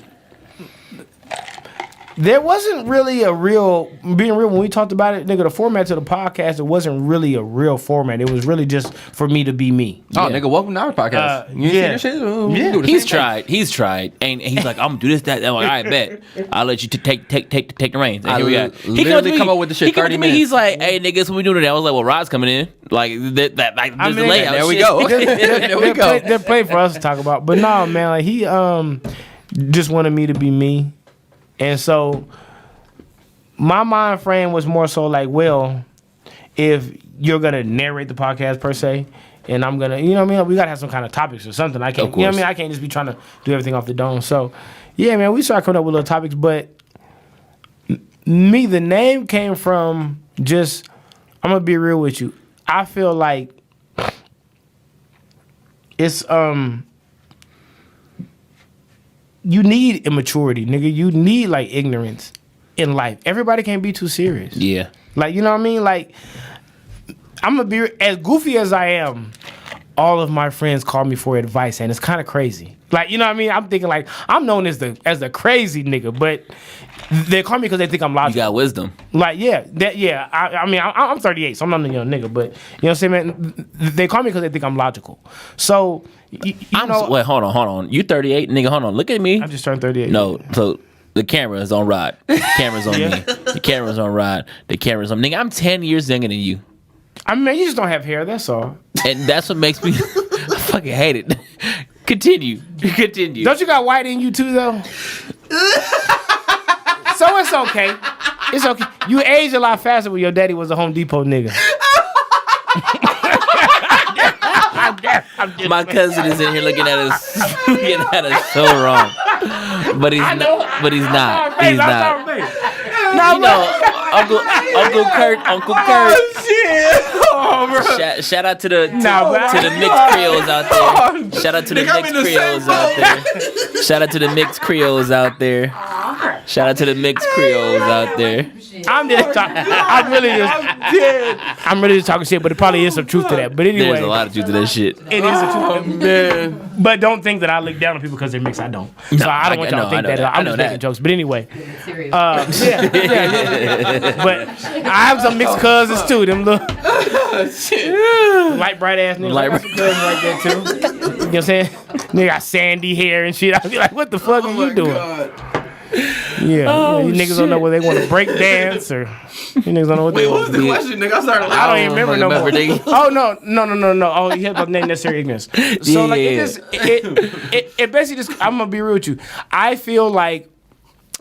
Speaker 3: there wasn't really being real, when we talked about it, nigga, the format to the podcast, it wasn't really a real format. It was really just for me to be me.
Speaker 2: Oh, nigga, welcome to our podcast. You
Speaker 3: yeah.
Speaker 2: see your shit?
Speaker 3: Yeah.
Speaker 1: He's tried. And he's like, I'm gonna do this, that. I'm like, I bet. I'll let you take the reins. And here we are.
Speaker 2: He literally come up with the shit 30 minutes.
Speaker 1: He's like, hey, niggas, what we doing today? I was like, well, Rod's coming in. Like, there's the layout.
Speaker 2: There we go. There we go.
Speaker 3: They're playing for us to talk about. But no, man, like he just wanted me to be me. And so my mind frame was more so like, well, if you're gonna narrate the podcast per se, and I'm gonna, you know what I mean, we gotta have some kind of topics or something. I can't, you know what I mean, I can't just be trying to do everything off the dome. So, yeah, man, we started coming up with little topics, but the name came from just, I'm gonna be real with you. I feel like it's you need immaturity, nigga. You need like ignorance in life. Everybody can't be too serious.
Speaker 1: Yeah.
Speaker 3: Like, you know what I mean? Like, I'm gonna be as goofy as I am. All of my friends call me for advice, and it's kind of crazy. Like, you know what I mean? I'm thinking like I'm known as the crazy nigga, but they call me because they think I'm logical.
Speaker 1: You got wisdom.
Speaker 3: Like, yeah. I mean, I'm 38, so I'm not a young nigga, but you know what I'm saying, man? They call me because they think I'm logical. So, you know.
Speaker 1: Wait, hold on. You 38, nigga. Hold on. Look at me.
Speaker 3: I just turned 38.
Speaker 1: No, so the camera is on Rod. The camera's on me. The camera's on Rod. The camera's on nigga. I'm 10 years younger than you.
Speaker 3: I mean, you just don't have hair. That's all.
Speaker 1: And that's what makes me. I fucking hate it. Continue.
Speaker 3: Don't you got white in you too, though? So it's okay. It's okay. You age a lot faster when your daddy was a Home Depot nigga.
Speaker 1: My cousin is in here looking at us so wrong. But he's not. He's not.
Speaker 3: No,
Speaker 1: you know, Uncle Kurt.
Speaker 3: Oh, bro.
Speaker 1: Shout out to the mixed Creoles out there. Shout out to the mixed Creoles out there. Shout out to the mixed Creoles out there. Shout out to the mixed Creoles out there.
Speaker 3: I'm really just talking shit, but it probably is some truth to that. But anyway,
Speaker 1: there's a lot of truth to that shit.
Speaker 3: It is a truth, man. But don't think that I look down on people because they're mixed. I don't. So I don't want y'all to think that. I'm just making jokes. But anyway, yeah. But I have some mixed cousins too. Them little light bright ass niggas. Light cousins like that too. You know what I'm saying? Nigga got sandy hair and shit. I be like, what the fuck are you doing? Yeah, you niggas don't know whether they want to break dance or you niggas don't know what they want.
Speaker 4: What was the question, nigga? I started laughing.
Speaker 3: I don't even remember no more. Oh no. Oh, you have about necessary ignorance. So like it basically just. I'm gonna be real with you. I feel like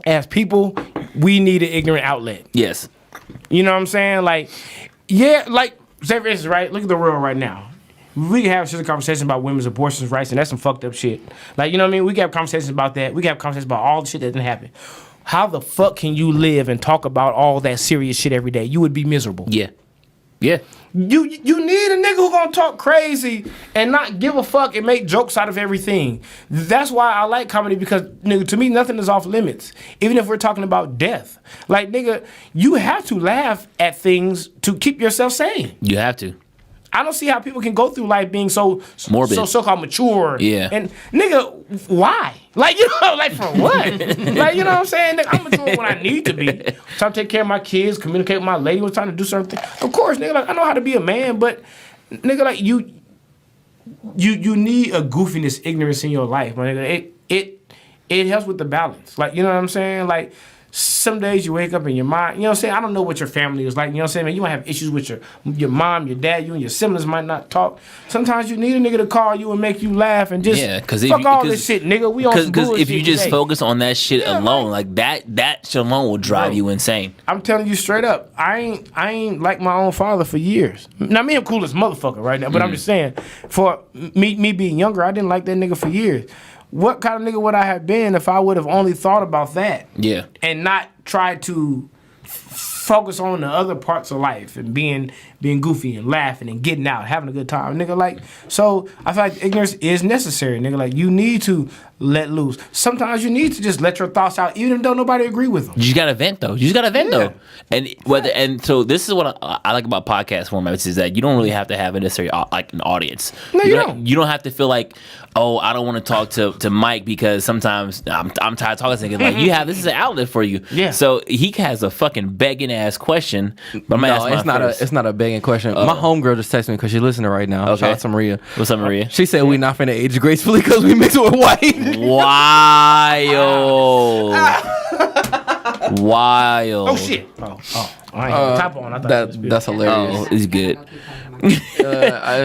Speaker 3: as people, we need an ignorant outlet.
Speaker 1: Yes.
Speaker 3: You know what I'm saying? Like, yeah, like say for instance, right? Look at the world right now. We can have such a conversation about women's abortion rights, and that's some fucked up shit. Like, you know what I mean? We can have conversations about that. We can have conversations about all the shit that didn't happen. How the fuck can you live and talk about all that serious shit every day? You would be miserable.
Speaker 1: Yeah.
Speaker 3: You need a nigga who gonna talk crazy and not give a fuck and make jokes out of everything. That's why I like comedy, because nigga, to me nothing is off limits. Even if we're talking about death. Like, nigga, you have to laugh at things to keep yourself sane.
Speaker 1: You have to.
Speaker 3: I don't see how people can go through life being so
Speaker 1: morbid,
Speaker 3: so-called mature.
Speaker 1: Yeah.
Speaker 3: And nigga, why? Like, you know, like for what? Like, you know what I'm saying? Nigga, I'm mature when I need to be. Trying to take care of my kids, communicate with my lady, was trying to do something. Of course, nigga, like I know how to be a man, but nigga, like you need a goofiness, ignorance in your life, my nigga. It helps with the balance. Like, you know what I'm saying? Like, some days you wake up in your mind, you know what I'm saying? I don't know what your family is like, you know what I'm saying? Man, you might have issues with your mom, your dad, you and your siblings might not talk. Sometimes you need a nigga to call you and make you laugh and just fuck all this shit, nigga. We on some bullshit.
Speaker 1: Because if you just focus on that shit alone, like that shit alone will drive you insane.
Speaker 3: I'm telling you straight up, I ain't like my own father for years. Now, me, I'm cool as motherfucker right now, but I'm just saying, for me being younger, I didn't like that nigga for years. What kind of nigga would I have been if I would have only thought about that? Yeah. And not tried to focus on the other parts of life and being goofy and laughing and getting out, having a good time. Nigga, like, so I feel like ignorance is necessary, nigga. Like, you need to let loose. Sometimes you need to just let your thoughts out, even though nobody agree with them.
Speaker 1: You just gotta vent though. And so this is what I like about podcast formats is that you don't really have to have a necessary like an audience.
Speaker 3: No, you don't.
Speaker 1: You don't have to feel like, oh, I don't want to talk to Mike because sometimes I'm tired of talking to him. Like, this is an outlet for you. Yeah. So he has a fucking begging ass question. But I'm gonna ask
Speaker 2: it's not a begging question. My homegirl just texted me because she's listening right now.
Speaker 1: Okay.
Speaker 2: Shout out to Maria.
Speaker 1: What's up, Maria?
Speaker 2: She said we not finna age gracefully because we mix with white.
Speaker 1: Wild.
Speaker 3: Oh shit. Oh. I ain't top on. I thought
Speaker 2: that's hilarious.
Speaker 1: Oh, it's good.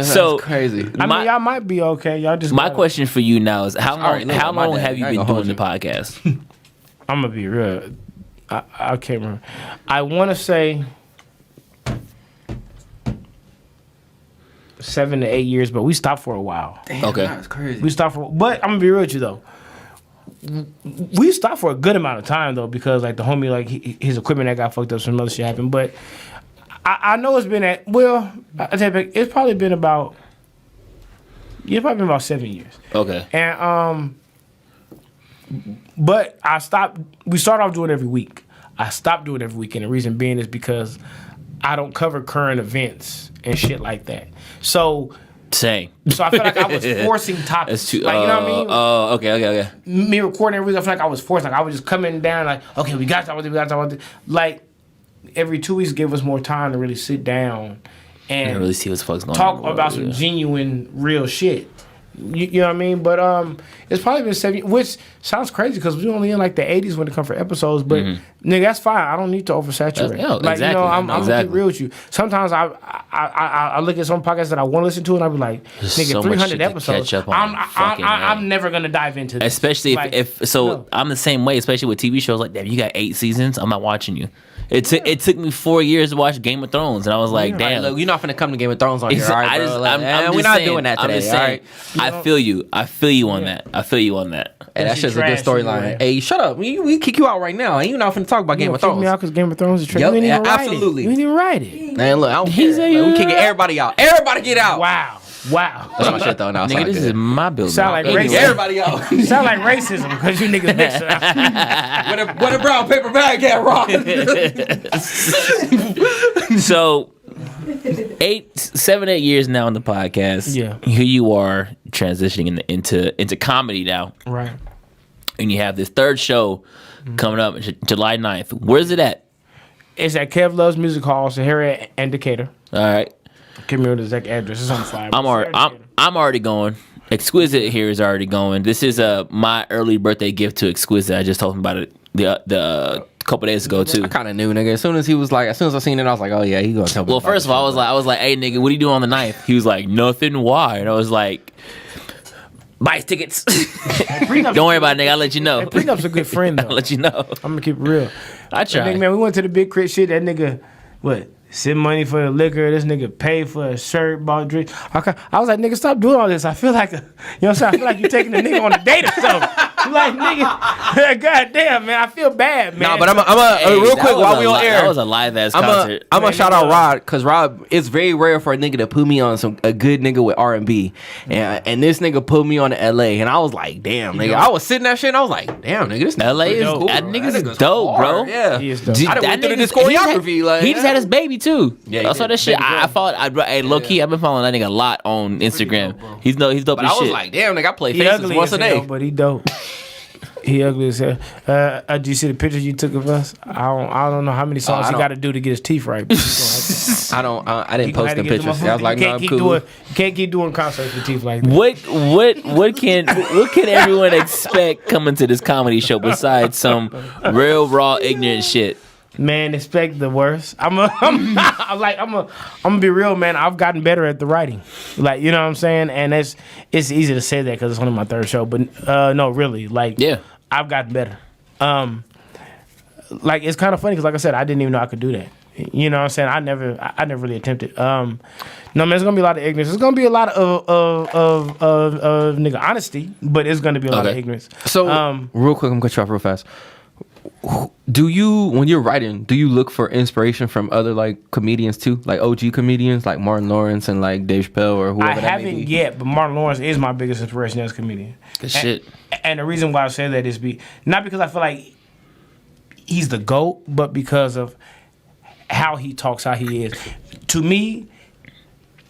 Speaker 2: So crazy.
Speaker 3: I mean, y'all might be okay. Y'all just.
Speaker 1: My question for you now is how long have you been doing the podcast?
Speaker 3: I'm gonna be real. I can't remember. I want to say 7 to 8 years, but we stopped for a while.
Speaker 2: Damn, okay, that's crazy.
Speaker 3: We stopped but I'm gonna be real with you though. We stopped for a good amount of time though, because like the homie, like his equipment that got fucked up, some other shit happened. But I know it's been it's probably been about 7 years.
Speaker 1: Okay.
Speaker 3: And but I stopped. We started off doing it every week. I stopped doing it every week, and the reason being is because I don't cover current events and shit like that. So I feel like I was forcing topics. You know what I mean?
Speaker 1: Oh, okay.
Speaker 3: Me recording every week, I feel like I was forcing. Like I was just coming down, like, okay, we got to talk about this. Like every 2 weeks, give us more time to really sit down and
Speaker 1: really see what the fuck's going
Speaker 3: talk
Speaker 1: on.
Speaker 3: about some genuine, real shit. You know what I mean? But it's probably been 7 years, which sounds crazy because we only in like the 80s when it comes for episodes. But nigga, that's fine. I don't need to oversaturate.
Speaker 1: Exactly.
Speaker 3: You know, I'm gonna keep real with you. Sometimes I look at some podcasts that I want to listen to and I be like, nigga,
Speaker 1: so
Speaker 3: 300 episodes. I'm never gonna dive into this.
Speaker 1: Especially I'm the same way. Especially with TV shows like that. You got 8 seasons. I'm not watching you. It took me 4 years to watch Game of Thrones, and I was like, damn.
Speaker 2: Look, you're not finna come to Game of Thrones on here, all right, bro?
Speaker 1: We're
Speaker 2: not doing that today, all right?
Speaker 1: I feel you. I feel you on that. I feel you on that.
Speaker 2: Hey, that's just a good storyline. Hey, shut up. We kick you out right now. Ain't you not finna talk about Game of Thrones?
Speaker 3: Kick me out because Game of Thrones is trash.
Speaker 2: Yep,
Speaker 3: You didn't even write
Speaker 2: absolutely.
Speaker 3: it. You didn't even write it.
Speaker 2: Man, look, I don't care. We kicking everybody out. Everybody get out.
Speaker 3: Wow.
Speaker 2: That's my shit though. Now,
Speaker 1: Nigga, this is my building.
Speaker 3: Sound like racism.
Speaker 2: Everybody out.
Speaker 3: Sound like racism because you niggas mix it up.
Speaker 2: What a brown paper bag at, Rob?
Speaker 1: So 7, 8 years now on the podcast.
Speaker 3: Yeah.
Speaker 1: Here you are transitioning into comedy now.
Speaker 3: Right.
Speaker 1: And you have this third show coming up July 9th. Where's it at?
Speaker 3: It's at Kev Love's Music Hall, Sahara and Decatur.
Speaker 1: All right.
Speaker 3: Give me the exact address. It's on the flyer.
Speaker 1: I'm already going. Exquisite here is already going. This is my early birthday gift to Exquisite. I just told him about it the couple days ago too.
Speaker 2: I kind of knew, nigga. As soon as I seen it, I was like, oh yeah, he gonna tell me.
Speaker 1: Well, first of all, I was like, hey nigga, what are you doing on the 9th? He was like, nothing. Why? And I was like, buy tickets. Don't worry about it, nigga. I'll let you know.
Speaker 3: Hey, Prenup's a good friend though.
Speaker 1: I'll let you know.
Speaker 3: I'm gonna keep it real.
Speaker 1: I try.
Speaker 3: Nigga, man, we went to the Big Crit shit. That nigga, send money for the liquor. This nigga paid for a shirt, bought drinks. I was like, nigga, stop doing all this. I feel like, you know what I'm saying? I feel like you're taking the nigga on a date or something. You like, nigga, goddamn, man, I feel bad, man.
Speaker 2: Nah, but I'm real quick while we on air.
Speaker 1: That was a live ass concert.
Speaker 2: I'm gonna shout out Rod because Rod, it's very rare for a nigga to put me on a good nigga with R&B, and this nigga put me on to LA, and I was like, damn, nigga, I was sitting that shit, and I was like, damn, nigga, this
Speaker 1: LA is
Speaker 2: cool.
Speaker 1: that nigga's dope, bro.
Speaker 2: Yeah,
Speaker 3: He is dope.
Speaker 2: I done went through this choreography.
Speaker 1: He just had his baby too.
Speaker 2: Yeah,
Speaker 1: I saw that shit. I followed. Hey, low key, I've been following that nigga a lot on Instagram. He's dope
Speaker 2: But
Speaker 1: as
Speaker 2: I was
Speaker 1: shit.
Speaker 2: like, damn, nigga, I play
Speaker 3: He
Speaker 2: faces
Speaker 3: ugly
Speaker 2: once a
Speaker 3: as hell,
Speaker 2: day.
Speaker 3: but he dope. He ugly as hell. Did you see the pictures you took of us? I don't know how many songs he got to do to get his teeth right.
Speaker 2: I didn't post the pictures. I was like, no, I'm cool.
Speaker 3: You can't keep doing concerts with teeth like that.
Speaker 1: What can everyone expect coming to this comedy show besides some real raw ignorant shit?
Speaker 3: Man, expect the worst. I'm gonna be real, man. I've gotten better at the writing, like, you know what I'm saying. And it's easy to say that because it's only my third show, but no, really, like, yeah, I've gotten better. Like, it's kind of funny because, like I said, I didn't even know I could do that. You know what I'm saying? I never really attempted. No, man, it's gonna be a lot of ignorance. It's gonna be a lot of nigga honesty, but it's gonna be a lot of ignorance.
Speaker 2: So, real quick, I'm gonna cut you off real fast. Do you, when you're writing, do you look for inspiration from other like comedians too, like OG comedians like Martin Lawrence and like Dave Chappelle or whoever? I
Speaker 3: haven't yet, but Martin Lawrence is my biggest inspiration as a comedian.
Speaker 1: Good shit.
Speaker 3: And the reason why I say that is not because I feel like he's the GOAT, but because of how he talks, how he is. To me,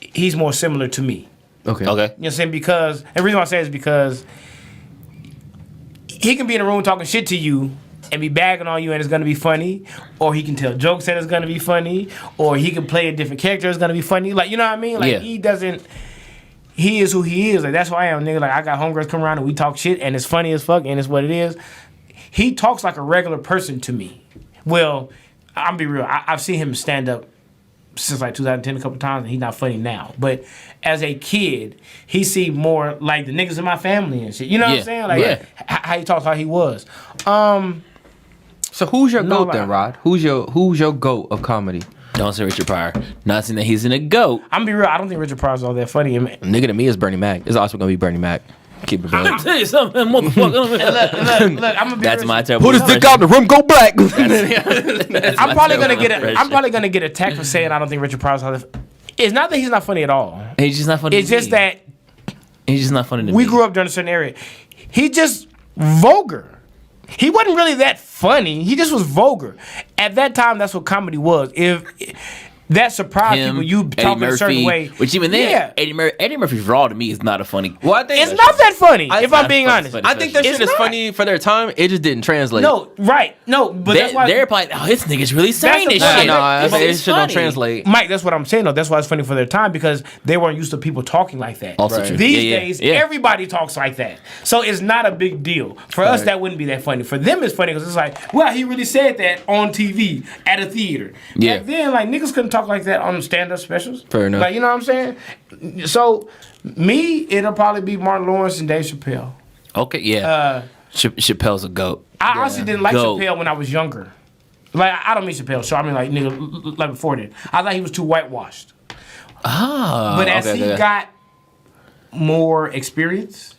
Speaker 3: he's more similar to me.
Speaker 2: Okay.
Speaker 3: You know what I'm saying? Because, and the reason why I say it is because he can be in a room talking shit to you and be bagging on you and it's gonna be funny, or he can tell jokes and it's gonna be funny, or he can play a different character, it's gonna be funny. Like, you know what I mean? Like, he is who he is. Like, that's who I am, nigga. Like, I got homegirls come around and we talk shit and it's funny as fuck and it's what it is. He talks like a regular person to me. Well, I'm be real. I've seen him stand up since like 2010 a couple times, and he's not funny now. But as a kid, he seemed more like the niggas in my family and shit. You know what I'm saying? Like, how he talks, how he was.
Speaker 2: So who's your GOAT then, Rod? Who's your GOAT of comedy?
Speaker 1: Don't say Richard Pryor. Not saying that he's in a GOAT.
Speaker 3: I'm be real. I don't think Richard Pryor's all that funny.
Speaker 2: Nigga to me is Bernie Mac. It's also gonna be Bernie Mac. Keep it going.
Speaker 1: I'm tell you something, motherfucker.
Speaker 3: Look, I'm gonna be
Speaker 1: That's
Speaker 3: real.
Speaker 1: my terrible.
Speaker 2: Put his dick out, the room go black.
Speaker 3: I'm probably gonna get attacked for saying I don't think Richard Pryor's all that. It's not that he's not funny at all.
Speaker 1: He's just not funny.
Speaker 3: It's just that
Speaker 1: he's just not funny to me.
Speaker 3: We grew up during a certain area. He just vulgar. He wasn't really that funny. He just was vulgar. At that time, that's what comedy was. that surprised
Speaker 1: him,
Speaker 3: people. You talk in a certain way.
Speaker 1: Which even then, Eddie Murphy's Raw to me is not a funny.
Speaker 2: Well, I think
Speaker 3: it's not that funny. If I'm being honest,
Speaker 1: funny.
Speaker 2: I think that shit is funny for their time. It just didn't translate.
Speaker 3: No, right? No, but that's why
Speaker 1: they're probably, oh, this nigga's really saying this shit.
Speaker 2: No, this shit don't
Speaker 1: funny.
Speaker 2: translate.
Speaker 3: Mike, that's what I'm saying though. That's why it's funny for their time because they weren't used to people talking like that.
Speaker 1: Also true.
Speaker 3: These days, everybody talks like that, so it's not a big deal. For us, that wouldn't be that funny. For them, it's funny because it's like, well, he really said that on TV at a theater.
Speaker 1: Yeah.
Speaker 3: Back then, like niggas couldn't talk like that on stand-up specials.
Speaker 2: Fair enough.
Speaker 3: Like, you know what I'm saying? So, me, it'll probably be Martin Lawrence and Dave Chappelle.
Speaker 1: Okay, yeah. Chappelle's a goat.
Speaker 3: I honestly didn't like Chappelle when I was younger. Like, I don't mean Chappelle, so I mean, like, nigga, like before then. I thought he was too whitewashed. But as he got more experience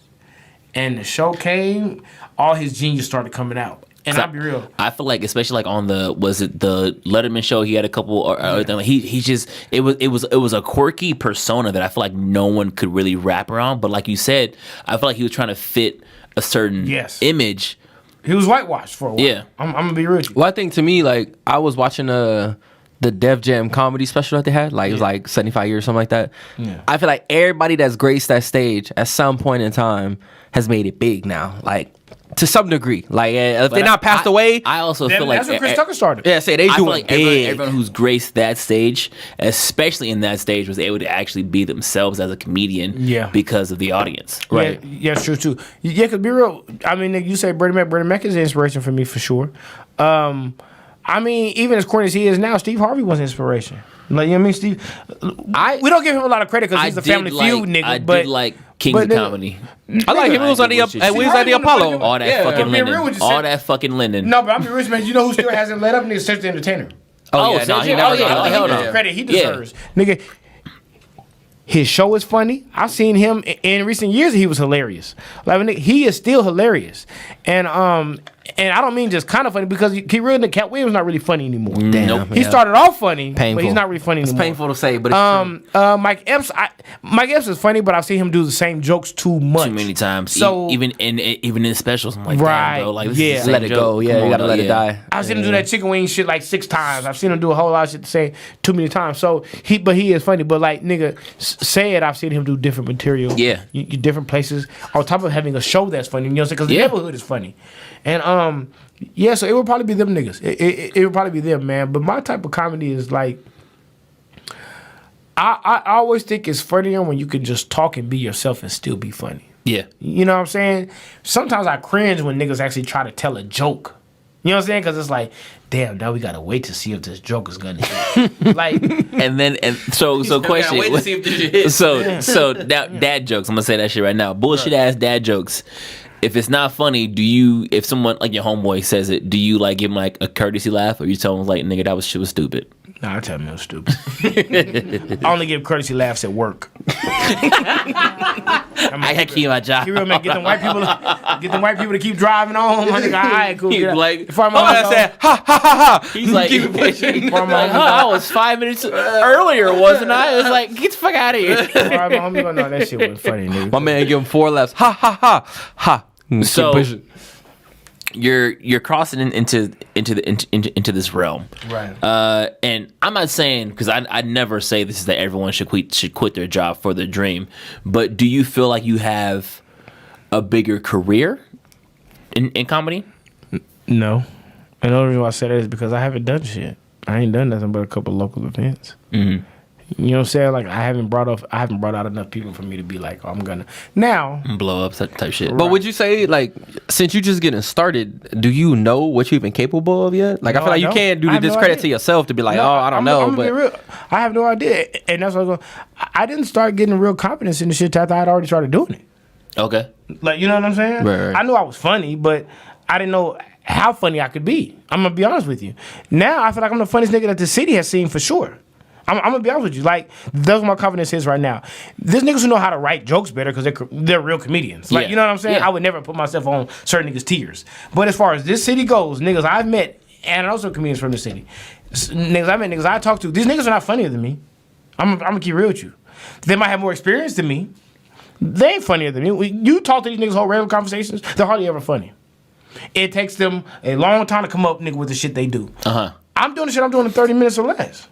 Speaker 3: and the show came, all his genius started coming out. And I'll be real.
Speaker 1: I feel like, especially like on the Letterman show, he had a couple. Like he just it was a quirky persona that I feel like no one could really wrap around. But like you said, I feel like he was trying to fit a certain image.
Speaker 3: He was whitewashed for a while.
Speaker 1: Yeah,
Speaker 3: I'm gonna be real with you.
Speaker 2: Well, I think to me, like I was watching the Def Jam comedy special that they had, like it was like 75 years or something like that. Yeah. I feel like everybody that's graced that stage at some point in time has made it big now. Like. To some degree, like if they're not passed away,
Speaker 1: I also feel like
Speaker 3: that's when Chris Tucker started.
Speaker 2: Yeah, say they doing
Speaker 1: like
Speaker 2: big.
Speaker 1: everyone who's graced that stage, especially in that stage, was able to actually be themselves as a comedian.
Speaker 3: Yeah.
Speaker 1: Because of the audience.
Speaker 3: Right. Yeah, it's true too. Yeah, cause be real. I mean, you say Bernie Mac. Bernie Mac is an inspiration for me for sure. I mean, even as corny as he is now, Steve Harvey was an inspiration. Like, you know what I mean, Steve? We don't give him a lot of credit because he's a Family Feud nigga.
Speaker 1: I
Speaker 3: but
Speaker 1: did like Kings of Comedy.
Speaker 2: I like him. It was on the Apollo.
Speaker 1: All that fucking Linden. All that fucking Linden.
Speaker 3: No, but I'm be rich, man. You know who still hasn't let up? Nigga, Cedric the Entertainer.
Speaker 1: Hell no.
Speaker 3: Credit he deserves. Nigga, his show is funny. I've seen him in recent years. He was hilarious. Like, nigga, he is still hilarious. And I don't mean just kind of funny because Cat Williams not really funny anymore.
Speaker 1: Damn.
Speaker 3: He started off funny,
Speaker 2: painful.
Speaker 3: but he's not really funny anymore.
Speaker 2: It's painful to say, but it's true.
Speaker 3: Mike Epps is funny, but I've seen him do the same jokes too much.
Speaker 1: Too many times.
Speaker 3: So
Speaker 1: even in specials, I'm like,
Speaker 3: right,
Speaker 1: damn, bro, like,
Speaker 3: yeah.
Speaker 2: Let it go. Yeah, you gotta let it die.
Speaker 3: I've seen him do that chicken wing shit like 6 times. I've seen him do a whole lot of shit to say too many times. So he is funny, but like nigga, say it. I've seen him do different material.
Speaker 1: Yeah,
Speaker 3: different places. On top of having a show that's funny, you know what I'm saying? Because the neighborhood is funny, and yeah. So it would probably be them niggas. It would probably be them, man. But my type of comedy is like, I always think it's funnier when you can just talk and be yourself and still be funny.
Speaker 1: Yeah.
Speaker 3: You know what I'm saying? Sometimes I cringe when niggas actually try to tell a joke. You know what I'm saying? Because it's like, damn, now we gotta wait to see if this joke is gonna hit. Like,
Speaker 1: so question.
Speaker 2: Wait to see if this shit hits.
Speaker 1: So now dad jokes. I'm gonna say that shit right now. Bullshit ass dad jokes. If it's not funny, if someone like your homeboy says it, do you like give him like a courtesy laugh, or you tell him like, nigga, that shit was stupid?
Speaker 3: Nah, I tell him it was stupid. I only give courtesy laughs at work.
Speaker 1: I gotta keep my job.
Speaker 3: Man, get them white people to keep driving on. My nigga, all right, cool.
Speaker 2: Like, I said, ha ha ha ha.
Speaker 1: He's like, I was 5 minutes earlier, wasn't I? It was like, get the fuck out of here.
Speaker 3: All right, my homie, no, that shit wasn't funny, nigga.
Speaker 2: My man give him 4 laughs. Ha ha ha ha.
Speaker 1: So you're crossing into this realm,
Speaker 3: right?
Speaker 1: And I'm not saying, because I never say this is that everyone should quit their job for their dream, but do you feel like you have a bigger career in comedy?
Speaker 3: No, and the only reason why I said that is because I haven't done shit. I ain't done nothing but a couple local events. Mm-hmm. You know what I'm saying? Like, I haven't brought out enough people for me to be like, oh, I'm gonna now
Speaker 1: blow up type shit.
Speaker 2: Right. But would you say, like, since you just getting started, do you know what you're even capable of yet? Like, no, I feel like you can't do the discredit to yourself to be like, I don't know.
Speaker 3: I'm
Speaker 2: but
Speaker 3: real. I have no idea, and that's what I didn't start getting real confidence in the shit after I had already started doing it.
Speaker 1: Okay.
Speaker 3: Like, you know what I'm saying?
Speaker 2: Right.
Speaker 3: I knew I was funny, but I didn't know how funny I could be. I'm gonna be honest with you. Now I feel like I'm the funniest nigga that the city has seen for sure. I'm gonna be honest with you. Like, that's what my confidence is right now. There's niggas who know how to write jokes better because they're real comedians. Like, you know what I'm saying? Yeah. I would never put myself on certain niggas' tiers. But as far as this city goes, niggas I've met, and also comedians from the city, niggas I talk to, these niggas are not funnier than me. I'm gonna keep real with you. They might have more experience than me. They ain't funnier than me. You talk to these niggas whole random conversations, they're hardly ever funny. It takes them a long time to come up, nigga, with the shit they do.
Speaker 1: Uh-huh.
Speaker 3: I'm doing the shit I'm doing in 30 minutes or less.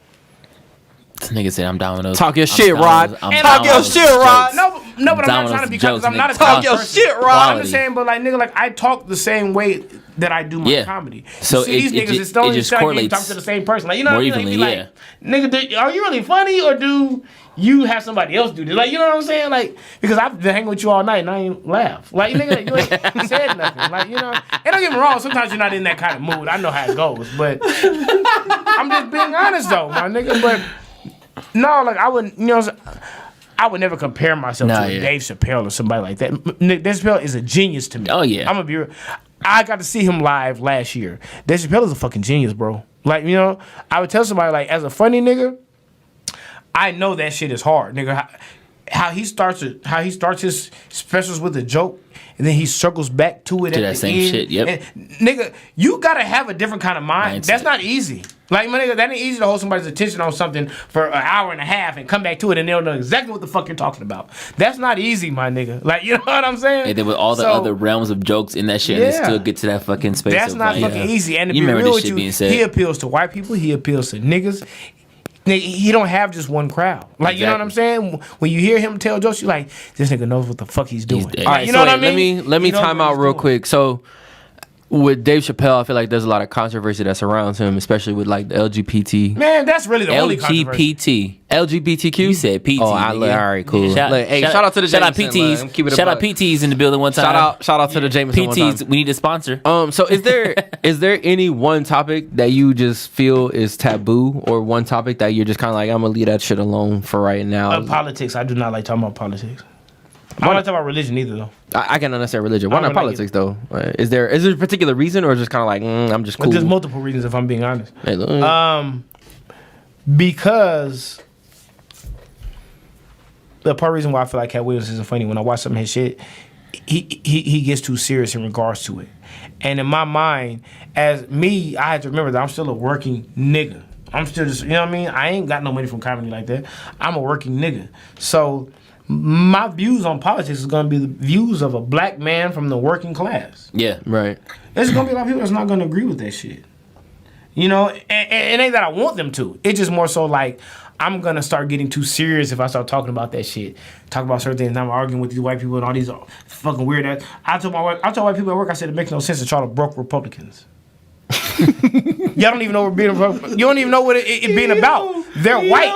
Speaker 1: This nigga said I'm down with those.
Speaker 2: Talk your shit, Rod.
Speaker 1: Talk
Speaker 2: your shit, Rod.
Speaker 3: No, but I'm not trying to be because I'm not a
Speaker 2: talk your shit, Rod.
Speaker 3: I'm just saying, but like nigga, like I talk the same way that I do my comedy.
Speaker 1: So
Speaker 3: these niggas is only like talk to the same person. Like you know what I mean? Like, nigga, are you really funny or do you have somebody else do this? Like you know what I'm saying? Like because I've been hanging with you all night and I ain't laugh. Like nigga, you ain't said nothing. Like you know, and don't get me wrong. Sometimes you're not in that kind of mood. I know how it goes, but I'm just being honest though, my nigga. But no, like I wouldn't, you know. I would never compare myself to Dave Chappelle or somebody like that. Dave Chappelle is a genius to me.
Speaker 1: Oh yeah,
Speaker 3: I'm gonna be real. I got to see him live last year. Dave Chappelle is a fucking genius, bro. Like you know, I would tell somebody like, as a funny nigga, I know that shit is hard, nigga. How he starts his specials with a joke, and then he circles back to it
Speaker 1: to
Speaker 3: at
Speaker 1: that
Speaker 3: the
Speaker 1: same
Speaker 3: end.
Speaker 1: shit. Yep,
Speaker 3: and, nigga, you gotta have a different kind of mind. That's not easy. Like my nigga, that ain't easy to hold somebody's attention on something for an hour and a half and come back to it and they'll know exactly what the fuck you're talking about. That's not easy, my nigga. Like you know what I'm saying?
Speaker 1: And there were all the other realms of jokes in that shit, and they still get to that fucking space.
Speaker 3: That's not fucking easy. And to
Speaker 1: you
Speaker 3: be
Speaker 1: remember
Speaker 3: real
Speaker 1: this
Speaker 3: with
Speaker 1: shit
Speaker 3: you,
Speaker 1: being said.
Speaker 3: he appeals to white people. He appeals to niggas. He don't have just one crowd. Like, you know what I'm saying? When you hear him tell jokes, you're like, this nigga knows what the fuck he's doing.
Speaker 2: All right,
Speaker 3: you know what I mean?
Speaker 2: Let me time out real quick. So, with Dave Chappelle, I feel like there's a lot of controversy that surrounds him, especially with like the LGBT.
Speaker 3: Man, that's really the only controversy.
Speaker 2: LGBTQ.
Speaker 1: You said PT.
Speaker 2: Oh, all right, cool.
Speaker 1: Shout
Speaker 2: out to the
Speaker 1: shout out
Speaker 2: Jameson,
Speaker 1: PTs. Shout out PTs in the building one time.
Speaker 2: Shout out to the Jameson one time.
Speaker 1: PTs, we need a sponsor.
Speaker 2: So is there any one topic that you just feel is taboo, or one topic that you're just kind of like, I'm gonna leave that shit alone for right now?
Speaker 3: Politics. I do not like talking about politics. I don't like talking about religion either, though.
Speaker 2: I can't understand religion. Why not politics, though? Is there a particular reason, or just kind of like, I'm just cool?
Speaker 3: There's multiple reasons, if I'm being honest.
Speaker 2: Hey,
Speaker 3: because the part reason why I feel like Cat Williams isn't funny, when I watch some of his shit, he gets too serious in regards to it. And in my mind, as me, I have to remember that I'm still a working nigga. I'm still just, you know what I mean? I ain't got no money from comedy like that. I'm a working nigga. So my views on politics is going to be the views of a black man from the working class.
Speaker 1: Yeah,
Speaker 2: right.
Speaker 3: There's going to be a lot of people that's not going to agree with that shit. You know, and it ain't that I want them to. It's just more so like, I'm going to start getting too serious if I start talking about that shit. Talk about certain things, and I'm arguing with these white people and all these fucking weird ass. I told white people at work, I said, it makes no sense to try to broke Republicans. Y'all don't even know what you don't even know what it being about. They're white,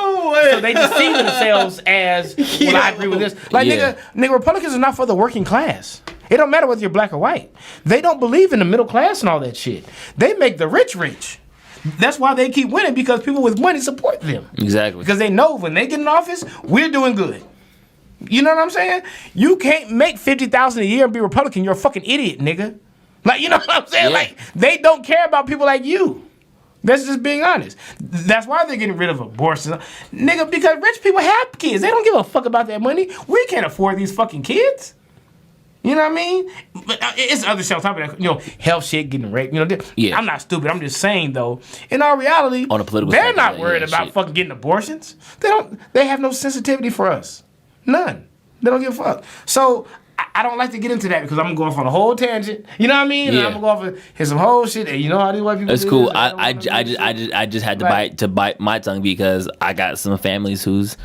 Speaker 3: so they deceive themselves as, well, I agree with this. Like nigga, Republicans are not for the working class. It don't matter whether you're black or white. They don't believe in the middle class and all that shit. They make the rich rich. That's why they keep winning, because people with money support them.
Speaker 1: Exactly.
Speaker 3: Because they know when they get in office, we're doing good. You know what I'm saying? You can't make $50,000 a year and be Republican. You're a fucking idiot, nigga. Like, you know what I'm saying? Yeah. Like, they don't care about people like you. That's just being honest. That's why they're getting rid of abortion. Nigga, because rich people have kids. They don't give a fuck about that money. We can't afford these fucking kids. You know what I mean? But it's other shit on top of that. You know, health shit, getting raped. You know, I'm not stupid. I'm just saying, though, in our reality,
Speaker 1: on the political
Speaker 3: they're not worried about fucking getting abortions. They have no sensitivity for us. None. They don't give a fuck. So I don't like to get into that because I'm going off on a whole tangent. You know what I mean? Yeah. And I'm gonna go off and hit some whole shit. And you know how these white people
Speaker 1: That's
Speaker 3: do
Speaker 1: cool.
Speaker 3: This?
Speaker 1: I just had to bite my tongue because I got some families whose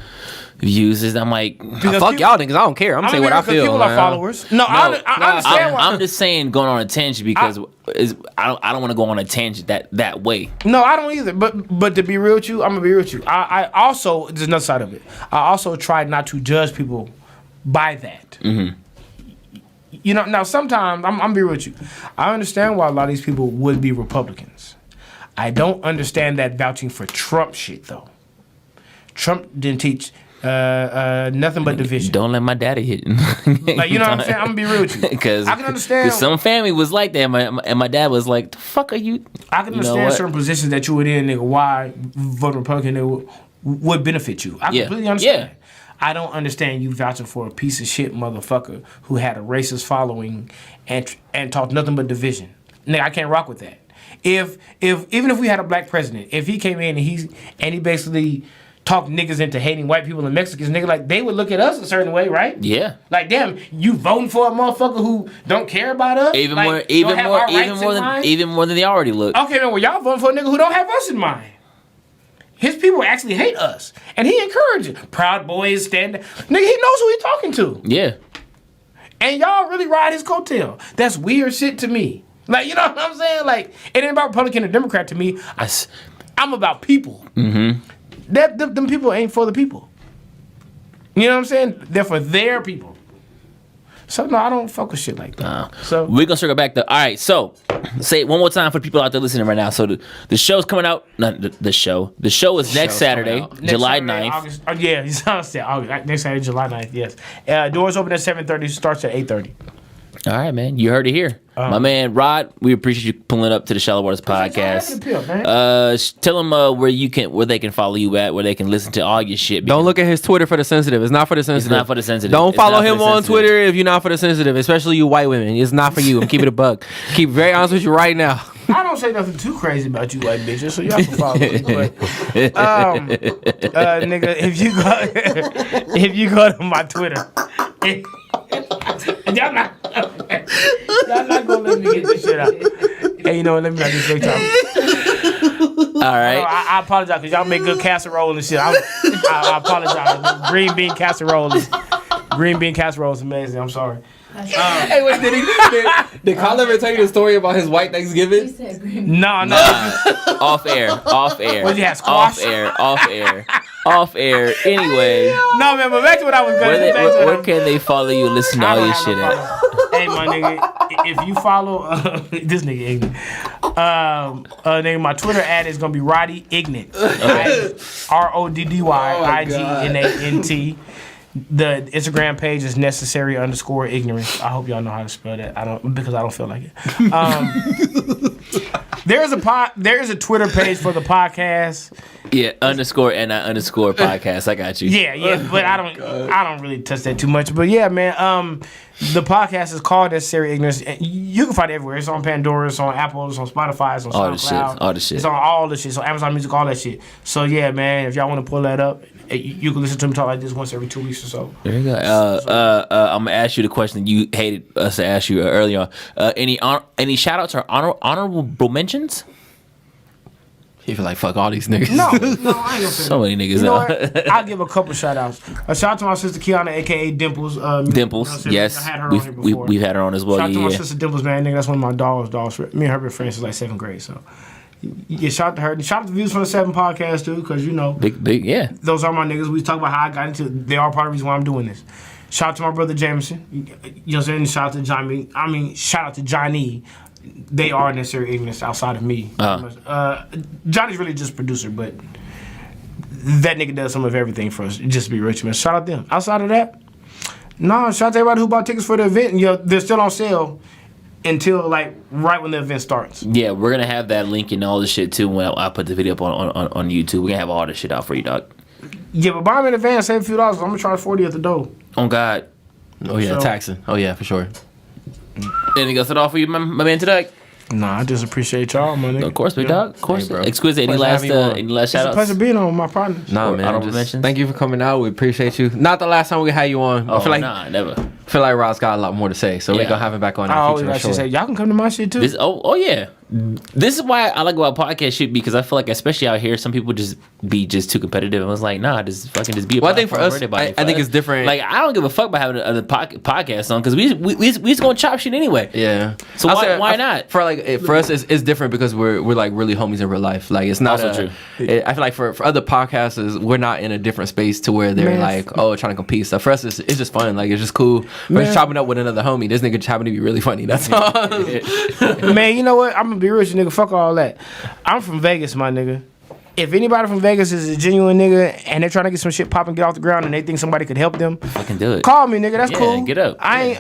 Speaker 1: views is, I'm like,
Speaker 2: fuck y'all niggas. I don't care. I'm saying what I feel.
Speaker 3: People are followers. I understand.
Speaker 1: I'm just saying going on a tangent because I don't want to go on a tangent that way.
Speaker 3: No, I don't either. But to be real with you, I'm gonna be real with you. I also, there's another side of it. I also try not to judge people by that.
Speaker 1: Mm-hmm.
Speaker 3: You know, now sometimes, I'm gonna be real with you. I understand why a lot of these people would be Republicans. I don't understand that vouching for Trump shit, though. Trump didn't teach nothing but division.
Speaker 1: Don't let my daddy hit.
Speaker 3: Like, you know what I'm saying? I'm gonna be real with you.
Speaker 1: Because
Speaker 3: I can understand.
Speaker 1: Because some family was like that, and my dad was like, the fuck are you?
Speaker 3: I can understand certain positions that you would in, nigga, why voting Republican would benefit you. I completely understand. Yeah. I don't understand you vouching for a piece of shit motherfucker who had a racist following and talked nothing but division. Nigga, I can't rock with that. Even if we had a black president, if he came in and he basically talked niggas into hating white people and Mexicans, nigga, like, they would look at us a certain way, right?
Speaker 1: Yeah.
Speaker 3: Like, damn, you voting for a motherfucker who don't care about us?
Speaker 1: Even
Speaker 3: like,
Speaker 1: more than they already look.
Speaker 3: Okay, man, well, y'all voting for a nigga who don't have us in mind. His people actually hate us. And he encourages. Proud Boys, stand. Nigga, he knows who he's talking to.
Speaker 1: Yeah.
Speaker 3: And y'all really ride his coattail. That's weird shit to me. Like, you know what I'm saying? Like, it ain't about Republican or Democrat to me. I'm about people. Mm-hmm. Them people ain't for the people. You know what I'm saying? They're for their people. So, no, I don't fuck with shit like that. So
Speaker 1: we're going to circle back to... All right, so say it one more time for the people out there listening right now. So the show's coming out... Not the show. The show is next Saturday, July 9th.
Speaker 3: August, yeah, you said August. Next Saturday, July 9th, yes. Doors open at 7:30, starts at 8:30.
Speaker 1: All right, man. You heard it here. My man, Rod, we appreciate you pulling up to the Shallow Waters podcast. Tell them where they can follow you at, where they can listen to all your shit.
Speaker 2: Don't look at his Twitter for the sensitive. It's not for the sensitive.
Speaker 1: It's not for the sensitive.
Speaker 2: Don't follow him on Twitter if you're not for the sensitive, especially you white women. It's not for you. I'm keeping it a buck. Keep very honest with you right now.
Speaker 3: I don't say nothing too crazy about you white bitches, so y'all can follow me. But, nigga, if you go to my Twitter, y'all not gonna let me get this shit out. Hey, you know what? Let me not this big time.
Speaker 1: All right.
Speaker 3: I apologize because y'all make good casserole and shit. I apologize. Green bean casserole is amazing. I'm sorry.
Speaker 2: Hey, wait, did Kyle ever tell you the story about his white Thanksgiving?
Speaker 3: No.
Speaker 1: Off air.
Speaker 3: What, you have squash?
Speaker 1: Off air. Anyway.
Speaker 3: No, man, but back to what I was going to say.
Speaker 1: Where can they follow you and listen to all your shit at?
Speaker 3: Hey, my nigga, if you follow this nigga ignorant, nigga, my Twitter ad is gonna be Roddy Ignant. RODDYIGNANT. The Instagram page is necessary_ignorance. I hope y'all know how to spell that. I don't feel like it. There is a Twitter page for the podcast.
Speaker 1: Yeah, _and_podcast. I got you.
Speaker 3: Yeah, but I don't really touch that too much. But yeah, man, the podcast is called Necessary Ignorance. You can find it everywhere. It's on Pandora, it's on Apple, it's on Spotify, it's on SoundCloud.
Speaker 1: All the shit.
Speaker 3: It's on all the shit. So Amazon Music, all that shit. So yeah, man, if y'all want to pull that up, you can listen to me talk like this once every 2 weeks or so.
Speaker 1: There you go. I'm gonna ask you the question you hated us to ask you earlier on. Any shout outs or honorable mentions?
Speaker 2: He feel like fuck all these niggas.
Speaker 3: No, I ain't gonna say
Speaker 1: so many niggas.
Speaker 3: You know what? I'll give a couple shout outs. A shout out to my sister Kiana, aka Dimples.
Speaker 1: Dimples, yes.
Speaker 3: I had her on here before.
Speaker 1: We've had her on as well.
Speaker 3: Shout out to my sister Dimples, man. Nigga, that's one of my dogs. Me and her been friends since like 7th grade. So yeah, shout out to her. Shout out to Views from the 7 podcast too, because you know,
Speaker 1: big, yeah.
Speaker 3: Those are my niggas. We talk about how I got into it. They are part of the reason why I'm doing this. Shout out to my brother Jameson. You know what I'm saying? Shout out to Johnny. Shout out to Johnny. They are necessary ignorance outside of me. Johnny's really just a producer, but that nigga does some of everything for us. Just to be rich, man. Shout out them. Outside of that, no. Shout out to everybody who bought tickets for the event. And, they're still on sale until like right when the event starts.
Speaker 1: Yeah, we're gonna have that link and all the shit too when I put the video up on YouTube. We're gonna have all the shit out for you, dog.
Speaker 3: Yeah, but buy them in advance, save a few dollars. I'm gonna charge $40 at the door.
Speaker 1: Oh God.
Speaker 2: Oh yeah, taxing. Oh yeah, for sure.
Speaker 1: Anything else at all for you, my man, today?
Speaker 3: Nah, I just appreciate y'all, my nigga.
Speaker 1: Of course, big dog. Of course,
Speaker 2: bro.
Speaker 1: Exquisite. Any last shout
Speaker 3: It's a
Speaker 1: outs?
Speaker 3: pleasure being on with my partner.
Speaker 2: Nah, man. Thank you for coming out. We appreciate you. Not the last time we had you on.
Speaker 1: Oh,
Speaker 2: I feel like
Speaker 1: never.
Speaker 2: I feel like Rod's got a lot more to say, so we're gonna have him back on.
Speaker 3: I always like to say, y'all can come to my shit too.
Speaker 1: Oh yeah. This is why I like about podcast shit, because I feel like, especially out here, some people just be too competitive. I was like, nah, just be a
Speaker 2: well, I think for us, I think it's different.
Speaker 1: Like, I don't give a fuck about having a podcast on, because we just gonna chop shit anyway.
Speaker 2: Yeah.
Speaker 1: So why not?
Speaker 2: For us, it's different because we're like really homies in real life. Like, it's not
Speaker 1: also true.
Speaker 2: I feel like for other podcasters, we're not in a different space to where they're like, trying to compete. So for us, it's just fun. Like, it's just cool. We're just chopping up with another homie. This nigga just happened to be really funny. That's all.
Speaker 3: Man, you know what? I'm gonna be rich, nigga. Fuck all that. I'm from Vegas, my nigga. If anybody from Vegas is a genuine nigga and they're trying to get some shit popping, get off the ground, and they think somebody could help them,
Speaker 1: fucking do it.
Speaker 3: Call me, nigga. That's cool.
Speaker 1: Get up.
Speaker 3: I'm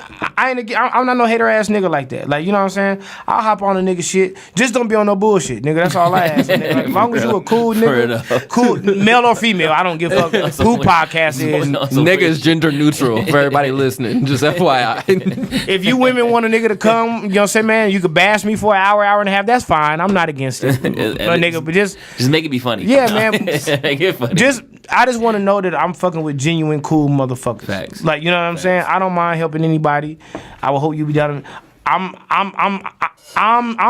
Speaker 3: not no hater ass nigga like that. Like, you know what I'm saying? I'll hop on a nigga shit. Just don't be on no bullshit, nigga. That's all I ask. Nigga. Like, as long as you a cool nigga, cool male or female, I don't give a fuck who podcast is.
Speaker 2: Nigga is gender neutral for everybody listening. Just FYI.
Speaker 3: If you women want a nigga to come, you know what I'm saying, man, you could bash me for an hour and a half. That's fine. I'm not against it. Nigga, but just
Speaker 1: make it be funny.
Speaker 3: Yeah, man.
Speaker 1: Make it funny.
Speaker 3: I just want to know that I'm fucking with genuine cool motherfuckers.
Speaker 1: Facts.
Speaker 3: Like, you know what I'm saying? I don't mind helping anybody. I will hope you be down. I'm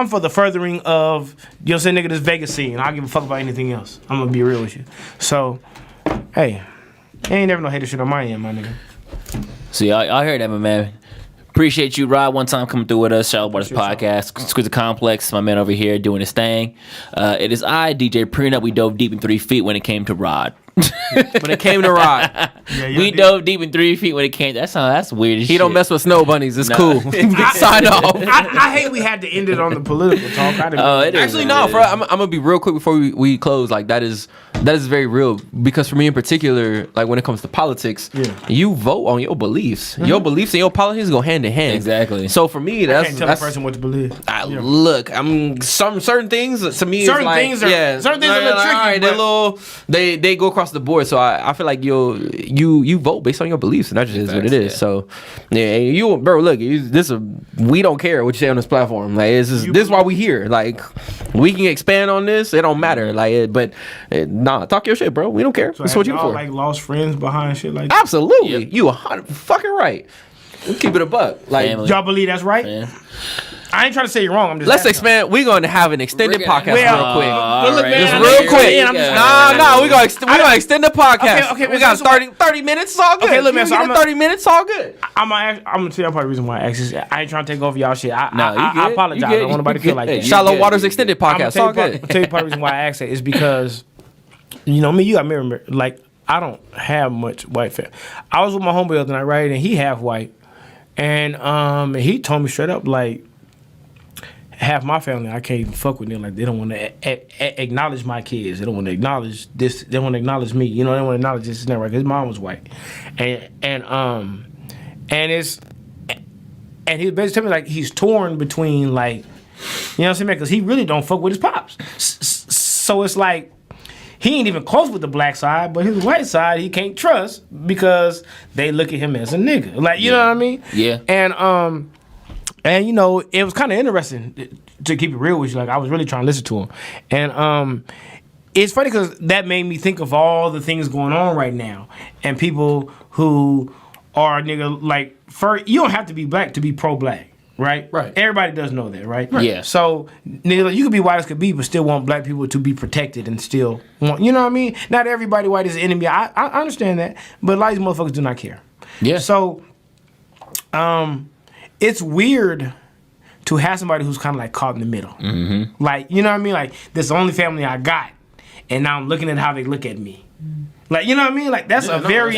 Speaker 3: for the furthering of, you know what I'm saying, nigga, this Vegas scene. I don't give a fuck about anything else. I'm gonna be real with you. So, hey, ain't never no hater shit on my end, my nigga.
Speaker 1: So y'all heard that, my man. Appreciate you, Rod, one time coming through with us. Shout out Waters Podcast. Exquisite Complex, my man over here doing his thing. It is I, DJ Prenup. We dove deep in 3 feet when it came to Rod.
Speaker 2: When it came to Rod,
Speaker 1: we dove deep in 3 feet when it came. That's weird as shit.
Speaker 2: he don't mess with snow bunnies. It's cool. Sign off.
Speaker 3: I hate we had to end it on the political talk.
Speaker 2: Actually, no, bro. I'm gonna be real quick before we close. Like that is very real, because for me in particular, like when it comes to politics, you vote on your beliefs. Your beliefs and your politics go hand in hand.
Speaker 1: Exactly.
Speaker 2: So for me, that's
Speaker 3: can't tell a person what to believe.
Speaker 2: Look, certain things to me.
Speaker 3: Certain
Speaker 2: is like,
Speaker 3: things are a little tricky.
Speaker 2: All right, they go across the board. So I feel like you vote based on your beliefs, and that just is what it is. Yeah. So yeah, bro, look, we don't care what you say on this platform. Like this is why we here. Like we can expand on this. It don't matter. Like nah, talk your shit, bro. We don't care.
Speaker 3: So
Speaker 2: that's what you for.
Speaker 3: Like lost friends behind shit like that?
Speaker 2: Absolutely. Yep. You 100 fucking right. Keep it a buck. Like
Speaker 1: Family.
Speaker 3: Y'all believe that's right?
Speaker 1: Man.
Speaker 3: I ain't trying to say you're wrong. I'm just
Speaker 2: let's expand. We're going to have an extended podcast real quick.
Speaker 3: Just
Speaker 2: real quick. We're going to extend the podcast.
Speaker 3: Okay,
Speaker 2: we got 30 minutes. It's all good.
Speaker 3: Okay, look, man. So
Speaker 2: 30 minutes. It's all good.
Speaker 3: I'm gonna tell you part of the reason why I asked this. I ain't trying to take over y'all shit.
Speaker 1: I
Speaker 3: apologize. I don't want nobody to feel like that.
Speaker 2: Shallow Waters extended podcast. It's all good.
Speaker 3: I'll tell you part of the reason why I asked that is because, you know, me, you got me. Like, I don't have much white family. I was with my homeboy the other night, right? And he half white. And he told me straight up, like, half my family, I can't even fuck with them. Like, they don't want to acknowledge my kids. They don't want to acknowledge this. They don't want to acknowledge me. You know, they don't want to acknowledge this and that, right? His mom was white. And he basically told me, like, he's torn between, like, you know what I'm saying? Because he really don't fuck with his pops. So it's like, he ain't even close with the black side, but his white side he can't trust because they look at him as a nigga. Like, you know what I mean?
Speaker 1: Yeah.
Speaker 3: And you know, it was kind of interesting to keep it real with you. Like, I was really trying to listen to him. And it's funny because that made me think of all the things going on right now. And people who are nigga, like, you don't have to be black to be pro-black. Right? Everybody does know that, right?
Speaker 1: Yeah.
Speaker 3: So, nigga, you could be white as could be, but still want black people to be protected and still want, you know what I mean? Not everybody white is an enemy. I understand that, but a lot of these motherfuckers do not care.
Speaker 1: Yeah.
Speaker 3: So, it's weird to have somebody who's kind of like caught in the middle. Mm-hmm. Like, you know what I mean? Like, this is the only family I got, and now I'm looking at how they look at me. Like, you know what I mean? Like, that's a very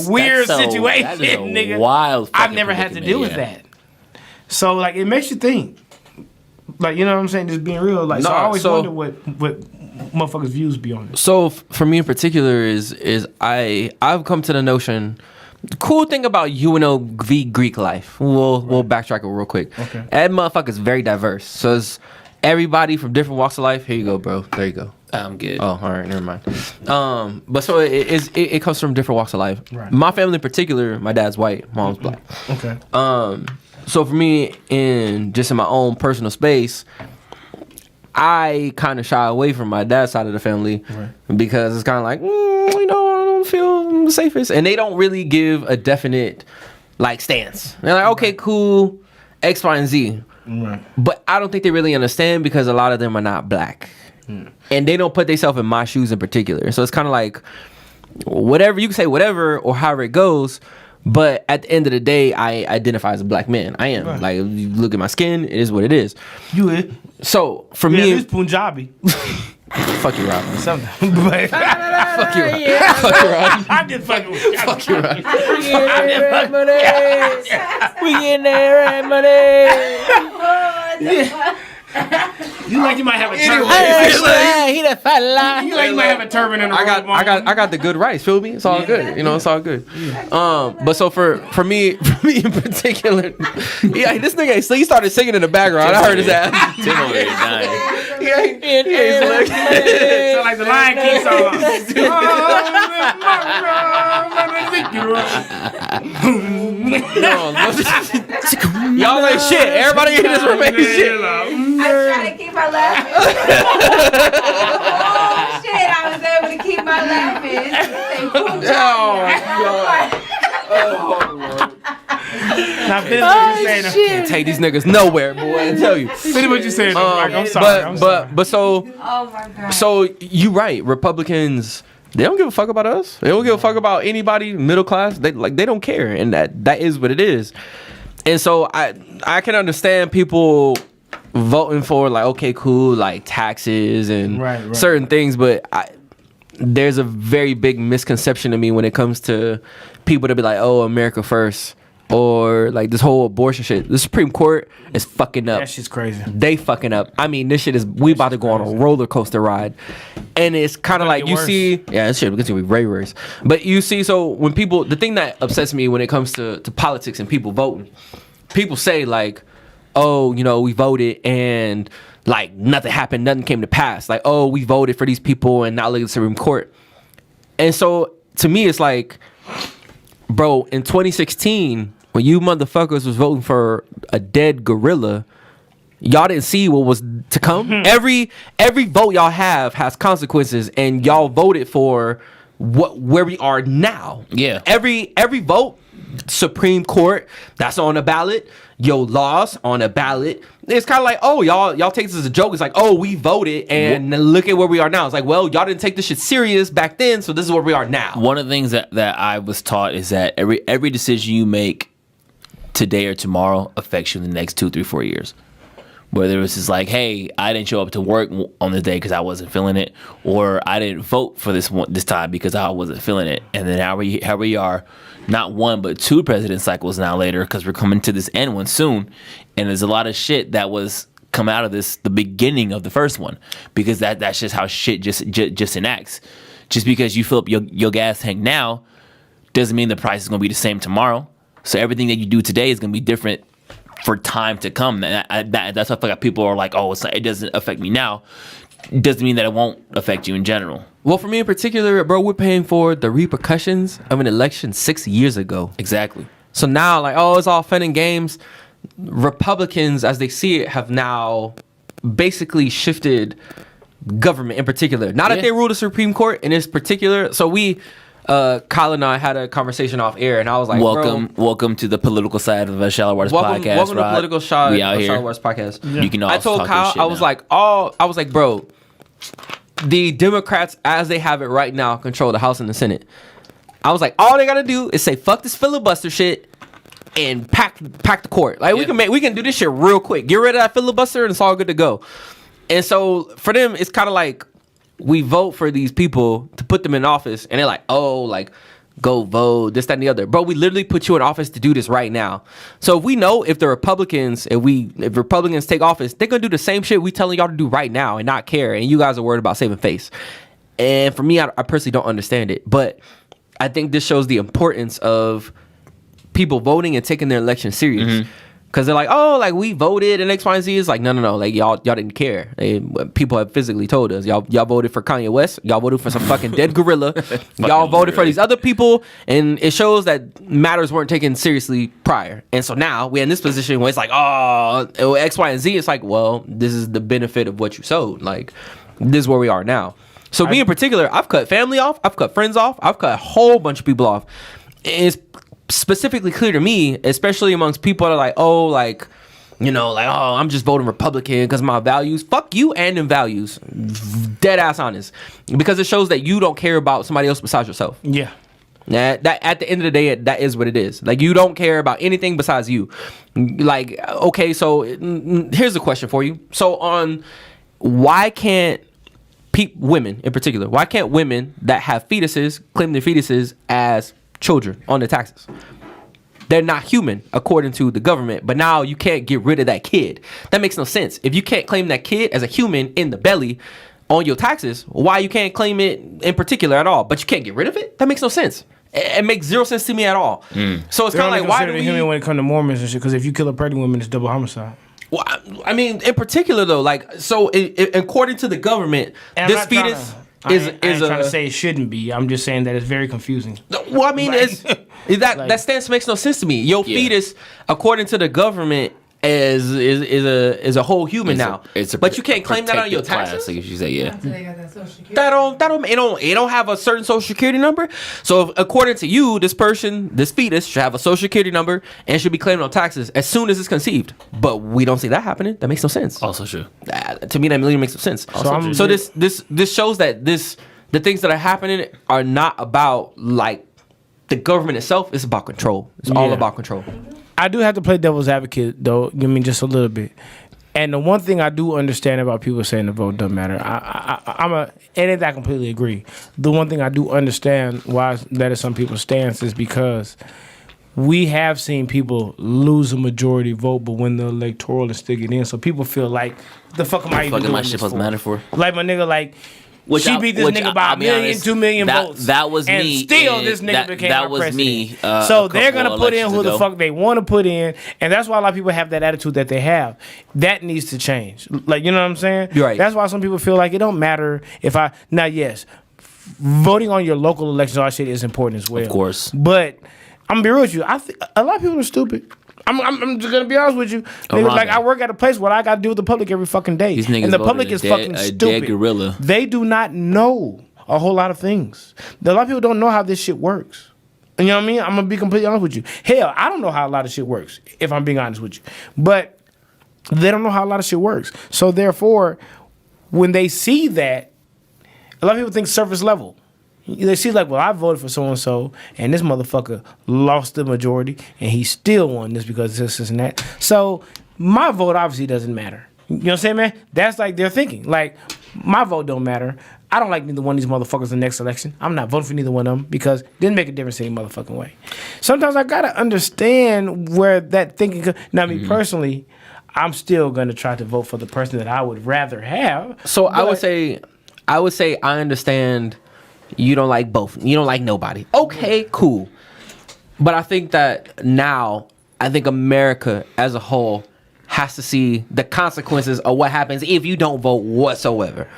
Speaker 3: weird situation, that is a nigga.
Speaker 1: Wild.
Speaker 3: I've never had to deal with that. So, like, it makes you think. Like, you know what I'm saying? Just being real. Like, so I always wonder what motherfuckers' views be on it.
Speaker 2: So, for me in particular is I've come to the notion, the cool thing about UNLV Greek life, we'll backtrack it real quick.
Speaker 3: Okay.
Speaker 2: That motherfucker's very diverse. So, it's everybody from different walks of life. Here you go, bro. There you go.
Speaker 1: I'm good.
Speaker 2: Oh, all right, never mind. But so it comes from different walks of life.
Speaker 3: Right.
Speaker 2: My family in particular, my dad's white, mom's black.
Speaker 3: Okay.
Speaker 2: So for me, in my own personal space, I kind of shy away from my dad's side of the family because it's kind of like, I don't feel the safest, and they don't really give a definite like stance. They're like, okay, cool, X, Y, and Z.
Speaker 3: Right.
Speaker 2: But I don't think they really understand because a lot of them are not black. And they don't put themselves in my shoes in particular. So it's kind of like, whatever, you can say whatever or however it goes, but at the end of the day, I identify as a black man. I am. Right. Like, you look at my skin, it is what it is.
Speaker 3: You it.
Speaker 2: So, for me...
Speaker 3: it's Punjabi.
Speaker 2: Fuck you, Rob.
Speaker 3: Something.
Speaker 2: Fuck you, Rob. Fuck you, Rob.
Speaker 3: I'm just fucking with you.
Speaker 2: Fuck you, Rob.
Speaker 1: We getting there, money.
Speaker 3: You like you might have a turban. You like you might have a turban in the
Speaker 2: I got the good rice. Feel me? It's all good. You know, it's all good. But so for me in particular, this nigga, so he started singing in the background. I heard his ass.
Speaker 1: Tim over there dying.
Speaker 3: Sound like the Lion King song.
Speaker 2: Y'all ain't shit. Everybody in this room ain't shit.
Speaker 4: I tried to keep my laughing. Oh shit! I was able to keep my laughing.
Speaker 3: Now finish what you saying.
Speaker 2: Can't take these niggas nowhere, boy. I tell you.
Speaker 3: Finish what you saying. I'm sorry.
Speaker 2: But so
Speaker 4: Oh my God.
Speaker 2: so you right. Republicans, they don't give a fuck about us. They don't give a fuck about anybody middle class. They don't care, and that is what it is. And so I can understand people voting for like, okay, cool, like taxes and certain things, but there's a very big misconception to me when it comes to people to be like, oh, America first, or like this whole abortion shit. The Supreme Court is fucking up.
Speaker 3: That shit's crazy.
Speaker 2: They fucking up. I mean, this shit is, we about to go on a roller coaster ride. And it's kind of like, you see, this shit is gonna be way worse. But you see, so when people, the thing that upsets me when it comes to politics and people voting, people say like, oh, you know, we voted and like nothing happened, nothing came to pass. Like, oh, we voted for these people and now look at the Supreme Court. And so to me, it's like, bro, in 2016, when you motherfuckers was voting for a dead gorilla, y'all didn't see what was to come. Every vote y'all have has consequences, and y'all voted for where we are now.
Speaker 1: Yeah.
Speaker 2: Every vote, Supreme Court, that's on the ballot. Your laws on the ballot. It's kind of like, oh, y'all take this as a joke. It's like, oh, we voted and look at where we are now. It's like, well, y'all didn't take this shit serious back then, so this is where we are now.
Speaker 1: One of the things that I was taught is that every decision you make today or tomorrow affects you in the next 2, 3, 4 years. Whether it's just like, hey, I didn't show up to work on the day because I wasn't feeling it, or I didn't vote for this time because I wasn't feeling it, and then how we are, not one but 2 president cycles now later, because we're coming to this end one soon, and there's a lot of shit that was come out of this, the beginning of the first one, because that's just how shit just enacts. Just because you fill up your gas tank now doesn't mean the price is going to be the same tomorrow. So everything that you do today is going to be different for time to come. That's why I feel like people are like, oh, it doesn't affect me now. It doesn't mean that it won't affect you in general.
Speaker 2: Well, for me in particular, bro, we're paying for the repercussions of an election 6 years ago.
Speaker 1: Exactly.
Speaker 2: So now, like, oh, it's all fun and games. Republicans, as they see it, have now basically shifted government in particular. Not that they rule the Supreme Court in this particular. So Kyle and I had a conversation off air, and I was like,
Speaker 1: welcome to the political side of the Shallow Waters podcast.
Speaker 2: Welcome to the political side of the Shallow Waters podcast.
Speaker 1: Yeah. You can also
Speaker 2: I told
Speaker 1: talk
Speaker 2: Kyle,
Speaker 1: shit
Speaker 2: I was like, bro, the Democrats, as they have it right now, control the House and the Senate. I was like, all they gotta do is say fuck this filibuster shit and pack the court. Like we can do this shit real quick. Get rid of that filibuster, and it's all good to go. And so for them, it's kind of like, we vote for these people to put them in office, and they're like, oh, like, go vote, this, that, and the other. Bro, we literally put you in office to do this right now. So if we know if Republicans take office, they're gonna do the same shit we telling y'all to do right now and not care, and you guys are worried about saving face. And for me, I personally don't understand it, but I think this shows the importance of people voting and taking their election serious. Mm-hmm. Cause they're like, oh, like we voted and X, Y, and Z. Is like, no, like y'all didn't care. People have physically told us, y'all voted for Kanye West. Y'all voted for some fucking dead gorilla. Y'all voted for these other people, and it shows that matters weren't taken seriously prior. And so now we're in this position where it's like, oh, X, Y, and Z. It's like, well, this is the benefit of what you sowed. Like, this is where we are now. So me in particular, I've cut family off. I've cut friends off. I've cut a whole bunch of people off. It's specifically clear to me, especially amongst people that are like, oh, like, you know, like, oh, I'm just voting Republican because of my values. Fuck you and them values. Dead ass honest. Because it shows that you don't care about somebody else besides yourself. Yeah. That at the end of the day, that is what it is. Like, you don't care about anything besides you. Like, okay, so here's a question for you. So why can't women in particular, why can't women that have fetuses claim their fetuses as children on the taxes? They're not human according to the government, but now you can't get rid of that kid. That makes no sense. If you can't claim that kid as a human in the belly on your taxes, why you can't claim it in particular at all, but you can't get rid of it? That makes no sense. It makes zero sense to me at all. So it's kind of like, why do we
Speaker 3: human when it comes to Mormons and shit? Because if you kill a pregnant woman, it's double homicide.
Speaker 2: Well, I mean, in particular though, like, so according to the government, and this fetus is
Speaker 3: trying to say it shouldn't be. I'm just saying that it's very confusing.
Speaker 2: Well, I mean, that stance makes no sense to me. Your fetus, according to the government, is a whole human now. But you can't claim that on your
Speaker 1: protected
Speaker 2: taxes.
Speaker 1: class, like you say, yeah.
Speaker 4: Until they got that social security.
Speaker 2: It don't have a certain social security number. So if, according to you, this fetus should have a social security number and should be claimed on taxes as soon as it's conceived. But we don't see that happening. That makes no sense.
Speaker 1: Also true.
Speaker 2: To me, that really makes no sense. So this shows that the things that are happening are not about like the government itself. It's about control. It's all about control.
Speaker 3: I do have to play devil's advocate, though. I mean, just a little bit. And the one thing I do understand about people saying the vote doesn't matter, and I completely agree. The one thing I do understand why that is some people's stance is because we have seen people lose a majority vote, but when the electoral is still getting in, so people feel like, the fuck am I even doing
Speaker 1: my
Speaker 3: this
Speaker 1: shit
Speaker 3: for?
Speaker 1: supposed to matter for?
Speaker 3: Like my nigga, like. She beat this nigga by 1 million, 2 million votes.
Speaker 1: That was
Speaker 3: and
Speaker 1: me.
Speaker 3: And still, this nigga became our president.
Speaker 1: Me.
Speaker 3: So they're gonna put in who the fuck they want to put in, and that's why a lot of people have that attitude that they have. That needs to change. Like, you know what I'm saying?
Speaker 2: You're right.
Speaker 3: That's why some people feel like it don't matter if I. Now, yes, voting on your local elections, all that shit is important as well.
Speaker 1: Of course.
Speaker 3: But I'm gonna be real with you. I think a lot of people are stupid. I'm just gonna be honest with you. Niggas, like, I work at a place where I gotta deal with the public every fucking day.
Speaker 1: These niggas
Speaker 3: And the public
Speaker 1: voted
Speaker 3: is
Speaker 1: a
Speaker 3: fucking
Speaker 1: dead
Speaker 3: stupid.
Speaker 1: gorilla.
Speaker 3: They do not know a whole lot of things. A lot of people don't know how this shit works. You know what I mean? I'm gonna be completely honest with you. Hell, I don't know how a lot of shit works, if I'm being honest with you. But they don't know how a lot of shit works. So therefore, when they see that, a lot of people think surface level. They see like, well, I voted for so-and-so, and this motherfucker lost the majority, and he still won this because this and that. So my vote obviously doesn't matter. You know what I'm saying, man? That's like their thinking. Like, my vote don't matter. I don't like neither one of these motherfuckers in the next election. I'm not voting for neither one of them because it didn't make a difference any motherfucking way. Sometimes I gotta understand where that thinking. Now, me personally, I'm still gonna try to vote for the person that I would rather have.
Speaker 2: So I would say I understand. You don't like both. You don't like nobody. Okay, cool. But I think that now, America as a whole has to see the consequences of what happens if you don't vote whatsoever.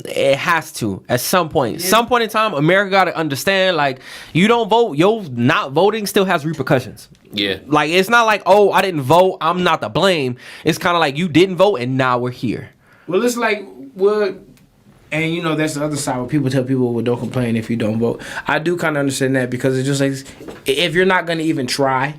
Speaker 2: It has to. At some point. Yeah. Some point in time, America got to understand, like, you don't vote, your not voting still has repercussions.
Speaker 1: Yeah.
Speaker 2: Like, it's not like, oh, I didn't vote, I'm not to blame. It's kind of like you didn't vote and now we're here.
Speaker 3: Well, it's like, and you know, that's the other side where people tell people, well, don't complain if you don't vote. I do kind of understand that because it's just like, if you're not going to even try,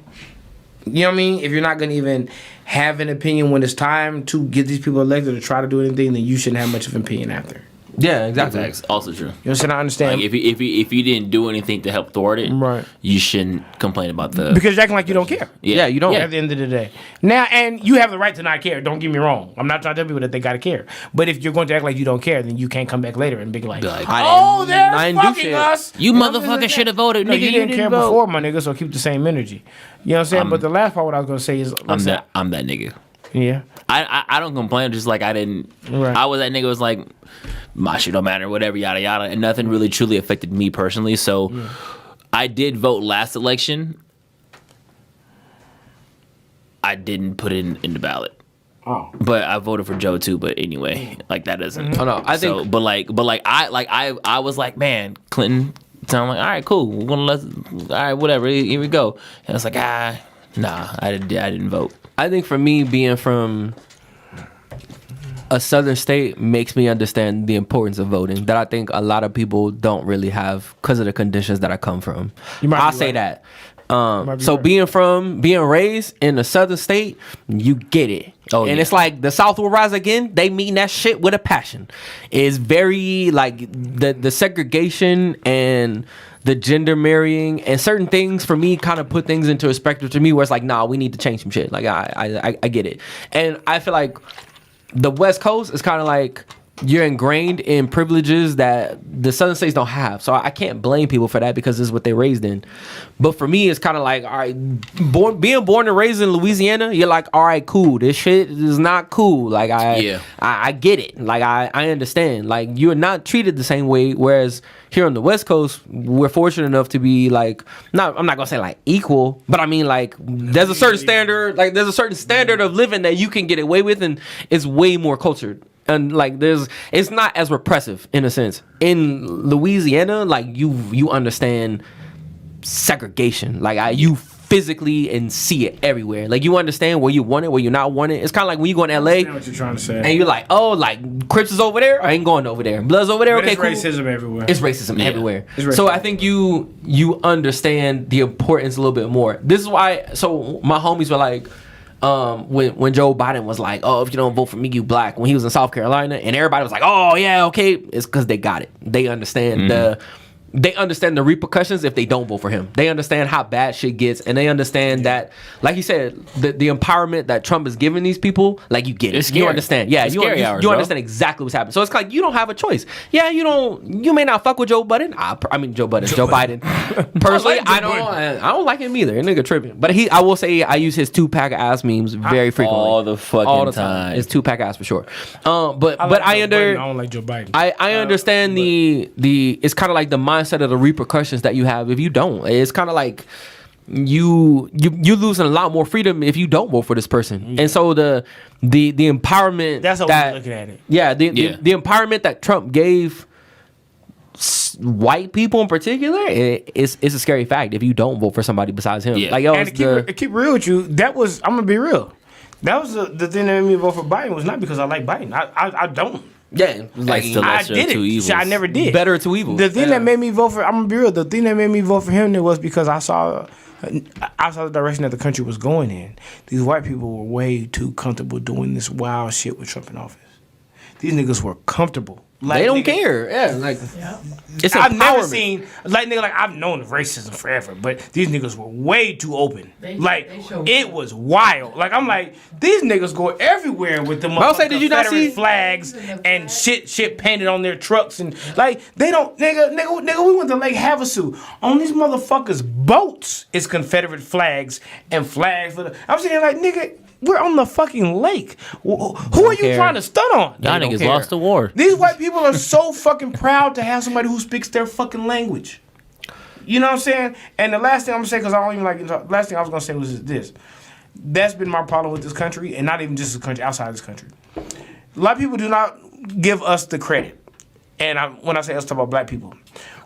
Speaker 3: you know what I mean? If you're not going to even have an opinion when it's time to get these people elected or try to do anything, then you shouldn't have much of an opinion after.
Speaker 2: Yeah, exactly.
Speaker 1: That's also true.
Speaker 3: You know what I'm saying? I understand.
Speaker 1: Like if you didn't do anything to help thwart it,
Speaker 3: right,
Speaker 1: you shouldn't complain about the...
Speaker 3: Because you're acting like you don't care.
Speaker 2: Yeah, you don't.
Speaker 3: At the end of the day. Now, and you have the right to not care. Don't get me wrong. I'm not trying to tell people that they got to care. But if you're going to act like you don't care, then you can't come back later and be like, oh, they're fucking us.
Speaker 1: You motherfucker should have voted.
Speaker 3: No,
Speaker 1: nigga,
Speaker 3: you didn't care
Speaker 1: vote.
Speaker 3: before, my nigga, so keep the same energy. You know what I'm saying? But the last part, what I was going to say is...
Speaker 1: I'm that nigga.
Speaker 3: Yeah.
Speaker 1: I don't complain, just like I didn't...
Speaker 3: Right.
Speaker 1: I was that nigga was like, my shit don't matter, whatever, yada, yada. And nothing really truly affected me personally. So I did vote last election. I didn't put it in the ballot.
Speaker 3: Oh.
Speaker 1: But I voted for Joe too. But anyway, like that doesn't...
Speaker 2: Oh, no, I think...
Speaker 1: So, but I was like, man, Clinton... So I'm like, all right, cool. All right, whatever. Here we go. And it's like, nah, I didn't vote.
Speaker 2: I think for me, being from a southern state makes me understand the importance of voting that I think a lot of people don't really have because of the conditions that I come from. I'll say that. So being raised in a southern state, you get it. It's like the South will rise again. They mean that shit with a passion. It's very like the segregation and the gender marrying and certain things for me kind of put things into perspective to me where it's like, nah, we need to change some shit. Like I get it. And I feel like the West Coast is kind of like you're ingrained in privileges that the southern states don't have. So I can't blame people for that because this is what they're raised in. But for me, it's kind of like, all right, being born and raised in Louisiana, you're like, all right, cool. This shit is not cool. Like, I get it. Like, I understand. Like, you're not treated the same way. Whereas here on the West Coast, we're fortunate enough to be like, I'm not going to say like equal, but I mean like, there's a certain standard of living that you can get away with, and it's way more cultured. And like it's not as repressive in a sense. In Louisiana, like you understand segregation. Like you physically and see it everywhere. Like you understand where you want it, where you not want it. It's kind of like when you go in LA
Speaker 3: I know what you're trying to say.
Speaker 2: and you're like, oh, like Crips is over there, I ain't going over there. Blood's over there,
Speaker 3: But
Speaker 2: okay,
Speaker 3: it's
Speaker 2: cool.
Speaker 3: racism everywhere.
Speaker 2: It's racism everywhere.
Speaker 3: It's racism.
Speaker 2: So I think you understand the importance a little bit more. This is why. So my homies were like, when Joe Biden was like, oh, if you don't vote for me, you black. When he was in South Carolina, and everybody was like, oh yeah, okay, it's because they got it. They understand They understand the repercussions if they don't vote for him. They understand how bad shit gets, and they understand that, like you said, the empowerment that Trump is giving these people, like you get it.
Speaker 1: It's scary.
Speaker 2: You understand. Yeah,
Speaker 1: It's
Speaker 2: you
Speaker 1: scary hours,
Speaker 2: you
Speaker 1: bro.
Speaker 2: understand exactly what's happening. So it's like you don't have a choice. Yeah, you may not fuck with Joe Biden. Joe Biden. Personally, I don't like him either. That nigga tripping. But I will say I use his 2-pack of ass memes very frequently.
Speaker 1: All the fucking time.
Speaker 2: It's 2-pack ass for sure. But
Speaker 3: like
Speaker 2: I
Speaker 3: Joe Biden. I don't like Joe Biden.
Speaker 2: I understand the it's kind of like the mindset of the repercussions that you have if you don't. It's kind of like you losing a lot more freedom if you don't vote for this person. And so the empowerment
Speaker 3: That's how we're looking at it.
Speaker 2: Yeah, the empowerment that Trump gave white people in particular, it's a scary fact if you don't vote for somebody besides him.
Speaker 1: Yeah.
Speaker 2: Like yo,
Speaker 3: And to keep real with you, that was, I'm gonna be real. That was the thing that made me vote for Biden was not because I like Biden. I don't.
Speaker 2: yeah, like
Speaker 1: That's the
Speaker 3: I
Speaker 1: lesser
Speaker 3: did
Speaker 1: of two
Speaker 3: it.
Speaker 1: evils.
Speaker 3: Shit, I never did.
Speaker 2: better to evil.
Speaker 3: The thing that made me vote for, I'm gonna be real. The thing that made me vote for him was because I saw the direction that the country was going in. These white people were way too comfortable doing this wild shit with Trump in office. These niggas were comfortable. Like,
Speaker 2: they don't
Speaker 3: nigga,
Speaker 2: care. Yeah, like it's
Speaker 3: I've never
Speaker 2: empowerment.
Speaker 3: seen I've known of racism forever, but these niggas were way too open. It was wild. Like I'm like, these niggas go everywhere with the
Speaker 2: I'll say, did you not
Speaker 3: Confederate
Speaker 2: see-
Speaker 3: flags and shit painted on their trucks and like they don't nigga. We went to Lake Havasu. On these motherfuckers' boats is Confederate flags and flags for the. I'm saying like nigga. We're on the fucking lake. Who are you
Speaker 2: care.
Speaker 3: trying to stun on?
Speaker 1: Y'all
Speaker 2: don't
Speaker 1: niggas
Speaker 2: care.
Speaker 1: lost the war.
Speaker 3: These white people are so fucking proud to have somebody who speaks their fucking language. You know what I'm saying? And the last thing I'm gonna say, because I don't even like the last thing I was gonna say was this. That's been my problem with this country, and not even just the country, outside this country. A lot of people do not give us the credit. And when I say us, I talk about black people.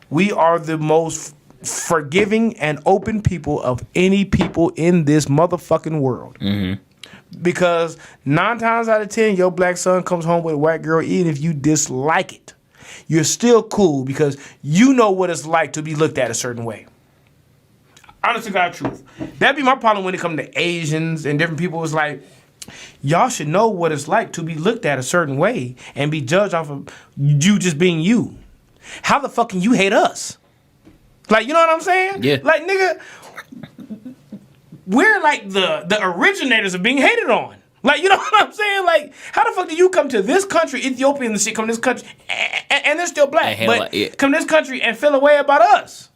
Speaker 3: We are the most forgiving and open people of any people in this motherfucking world. Mm-hmm. Because 9 times out of 10, your black son comes home with a white girl, even if you dislike it. You're still cool because you know what it's like to be looked at a certain way. Honest to God truth. That'd be my problem when it comes to Asians and different people. It's like, y'all should know what it's like to be looked at a certain way and be judged off of you just being you. How the fuck can you hate us? Like, you know what I'm saying?
Speaker 1: Yeah.
Speaker 3: Like, nigga, we're like the originators of being hated on. Like, you know what I'm saying? Like, how the fuck do you come to this country, Ethiopian and shit, come to this country, and they're still black, but come to this country and feel a way about us?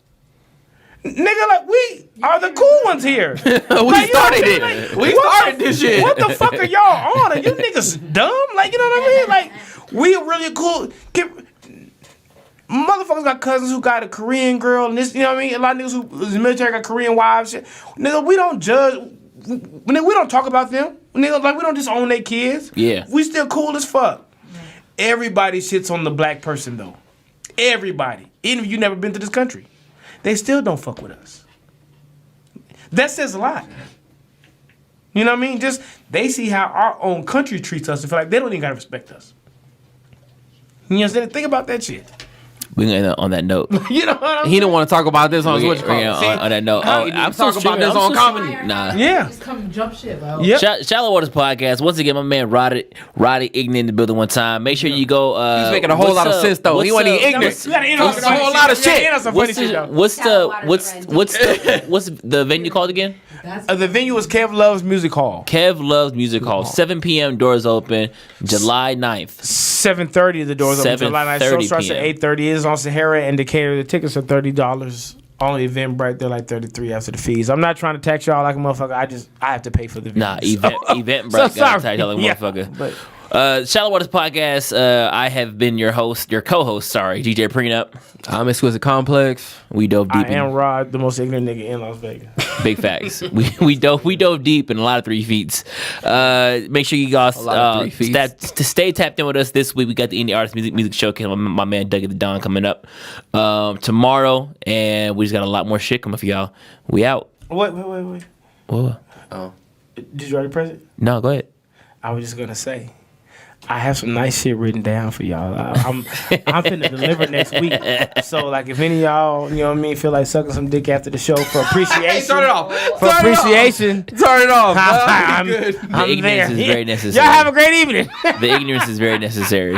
Speaker 3: Nigga, like, we are the cool ones here.
Speaker 2: We
Speaker 3: Like, you know what I'm
Speaker 2: started
Speaker 3: saying?
Speaker 2: it.
Speaker 3: Like,
Speaker 2: We
Speaker 3: what
Speaker 2: started this shit.
Speaker 3: What the fuck are y'all on? Are you niggas dumb? Like, you know what I mean? Like, we are really cool. Motherfuckers got cousins who got a Korean girl, and this, you know what I mean? A lot of niggas who was in the military got Korean wives. Shit. Nigga, we don't judge. Nigga, we don't talk about them. Nigga, like, we don't just own their kids.
Speaker 1: Yeah.
Speaker 3: We still cool as fuck. Everybody shits on the black person, though. Everybody. Even if you never been to this country. They still don't fuck with us. That says a lot. You know what I mean? Just, they see how our own country treats us and feel like they don't even gotta respect us. You understand? Think about that shit.
Speaker 1: We gonna end up on that note.
Speaker 3: You know what I'm saying?
Speaker 2: He don't want to talk about this on
Speaker 1: We
Speaker 2: Switch
Speaker 1: gonna end
Speaker 2: Call.
Speaker 1: on that note.
Speaker 2: He didn't talk about this on comedy.
Speaker 1: Nah.
Speaker 3: Yeah.
Speaker 4: Just come jump shit, bro.
Speaker 3: Yep.
Speaker 1: Shallow Waters Podcast. Once again, my man Roddy Ignan in the building one time. Make sure you go.
Speaker 2: He's making a whole lot of sense though. He wasn't even ignorant.
Speaker 3: We gotta end on
Speaker 2: It's
Speaker 3: some
Speaker 2: a whole
Speaker 3: funny
Speaker 2: lot of
Speaker 3: shit. We gotta
Speaker 2: shit.
Speaker 3: end on some funny shit, though.
Speaker 1: What's the venue called again?
Speaker 3: The venue was Kev Love's Music Hall.
Speaker 1: Kev Loves Music Hall. 7 p.m. Doors open. July 9th.
Speaker 3: 7:30 the doors open. July 9th. Show
Speaker 1: 7:30
Speaker 3: starts at
Speaker 1: p.m.
Speaker 3: 8:30. It is on Sahara and Decatur. The tickets are $30. On the Eventbrite, they're like $33 after the fees. I'm not trying to tax y'all like a motherfucker. I have to pay for the venue.
Speaker 1: Nah, Eventbrite got to tell you like a motherfucker.
Speaker 3: But
Speaker 1: Shallow Waters Podcast. I have been your co-host, DJ Prenup.
Speaker 2: I'm Exquisite Complex.
Speaker 1: We dove deep
Speaker 3: I am
Speaker 1: in
Speaker 3: Rod, the most ignorant nigga in Las Vegas.
Speaker 1: big facts. we dove deep in a lot of 3 feets. Make sure you guys to stay tapped in with us this week. We got the Indie Artist Music Showcase. My man Dougie the Don coming up tomorrow, and we just got a lot more shit coming for y'all. We out.
Speaker 3: Wait.
Speaker 1: What?
Speaker 2: Oh.
Speaker 3: Did you already press it?
Speaker 1: No, go ahead.
Speaker 3: I was just gonna say, I have some nice shit written down for y'all. I'm finna deliver next week. So like, if any of y'all, you know what I mean, feel like sucking some dick after the show for appreciation,
Speaker 2: Start it off.
Speaker 3: for appreciation.
Speaker 2: Turn it off.
Speaker 3: I'm
Speaker 1: The ignorance
Speaker 3: there.
Speaker 1: is very necessary.
Speaker 3: Y'all have a great evening.
Speaker 1: The ignorance is very necessary.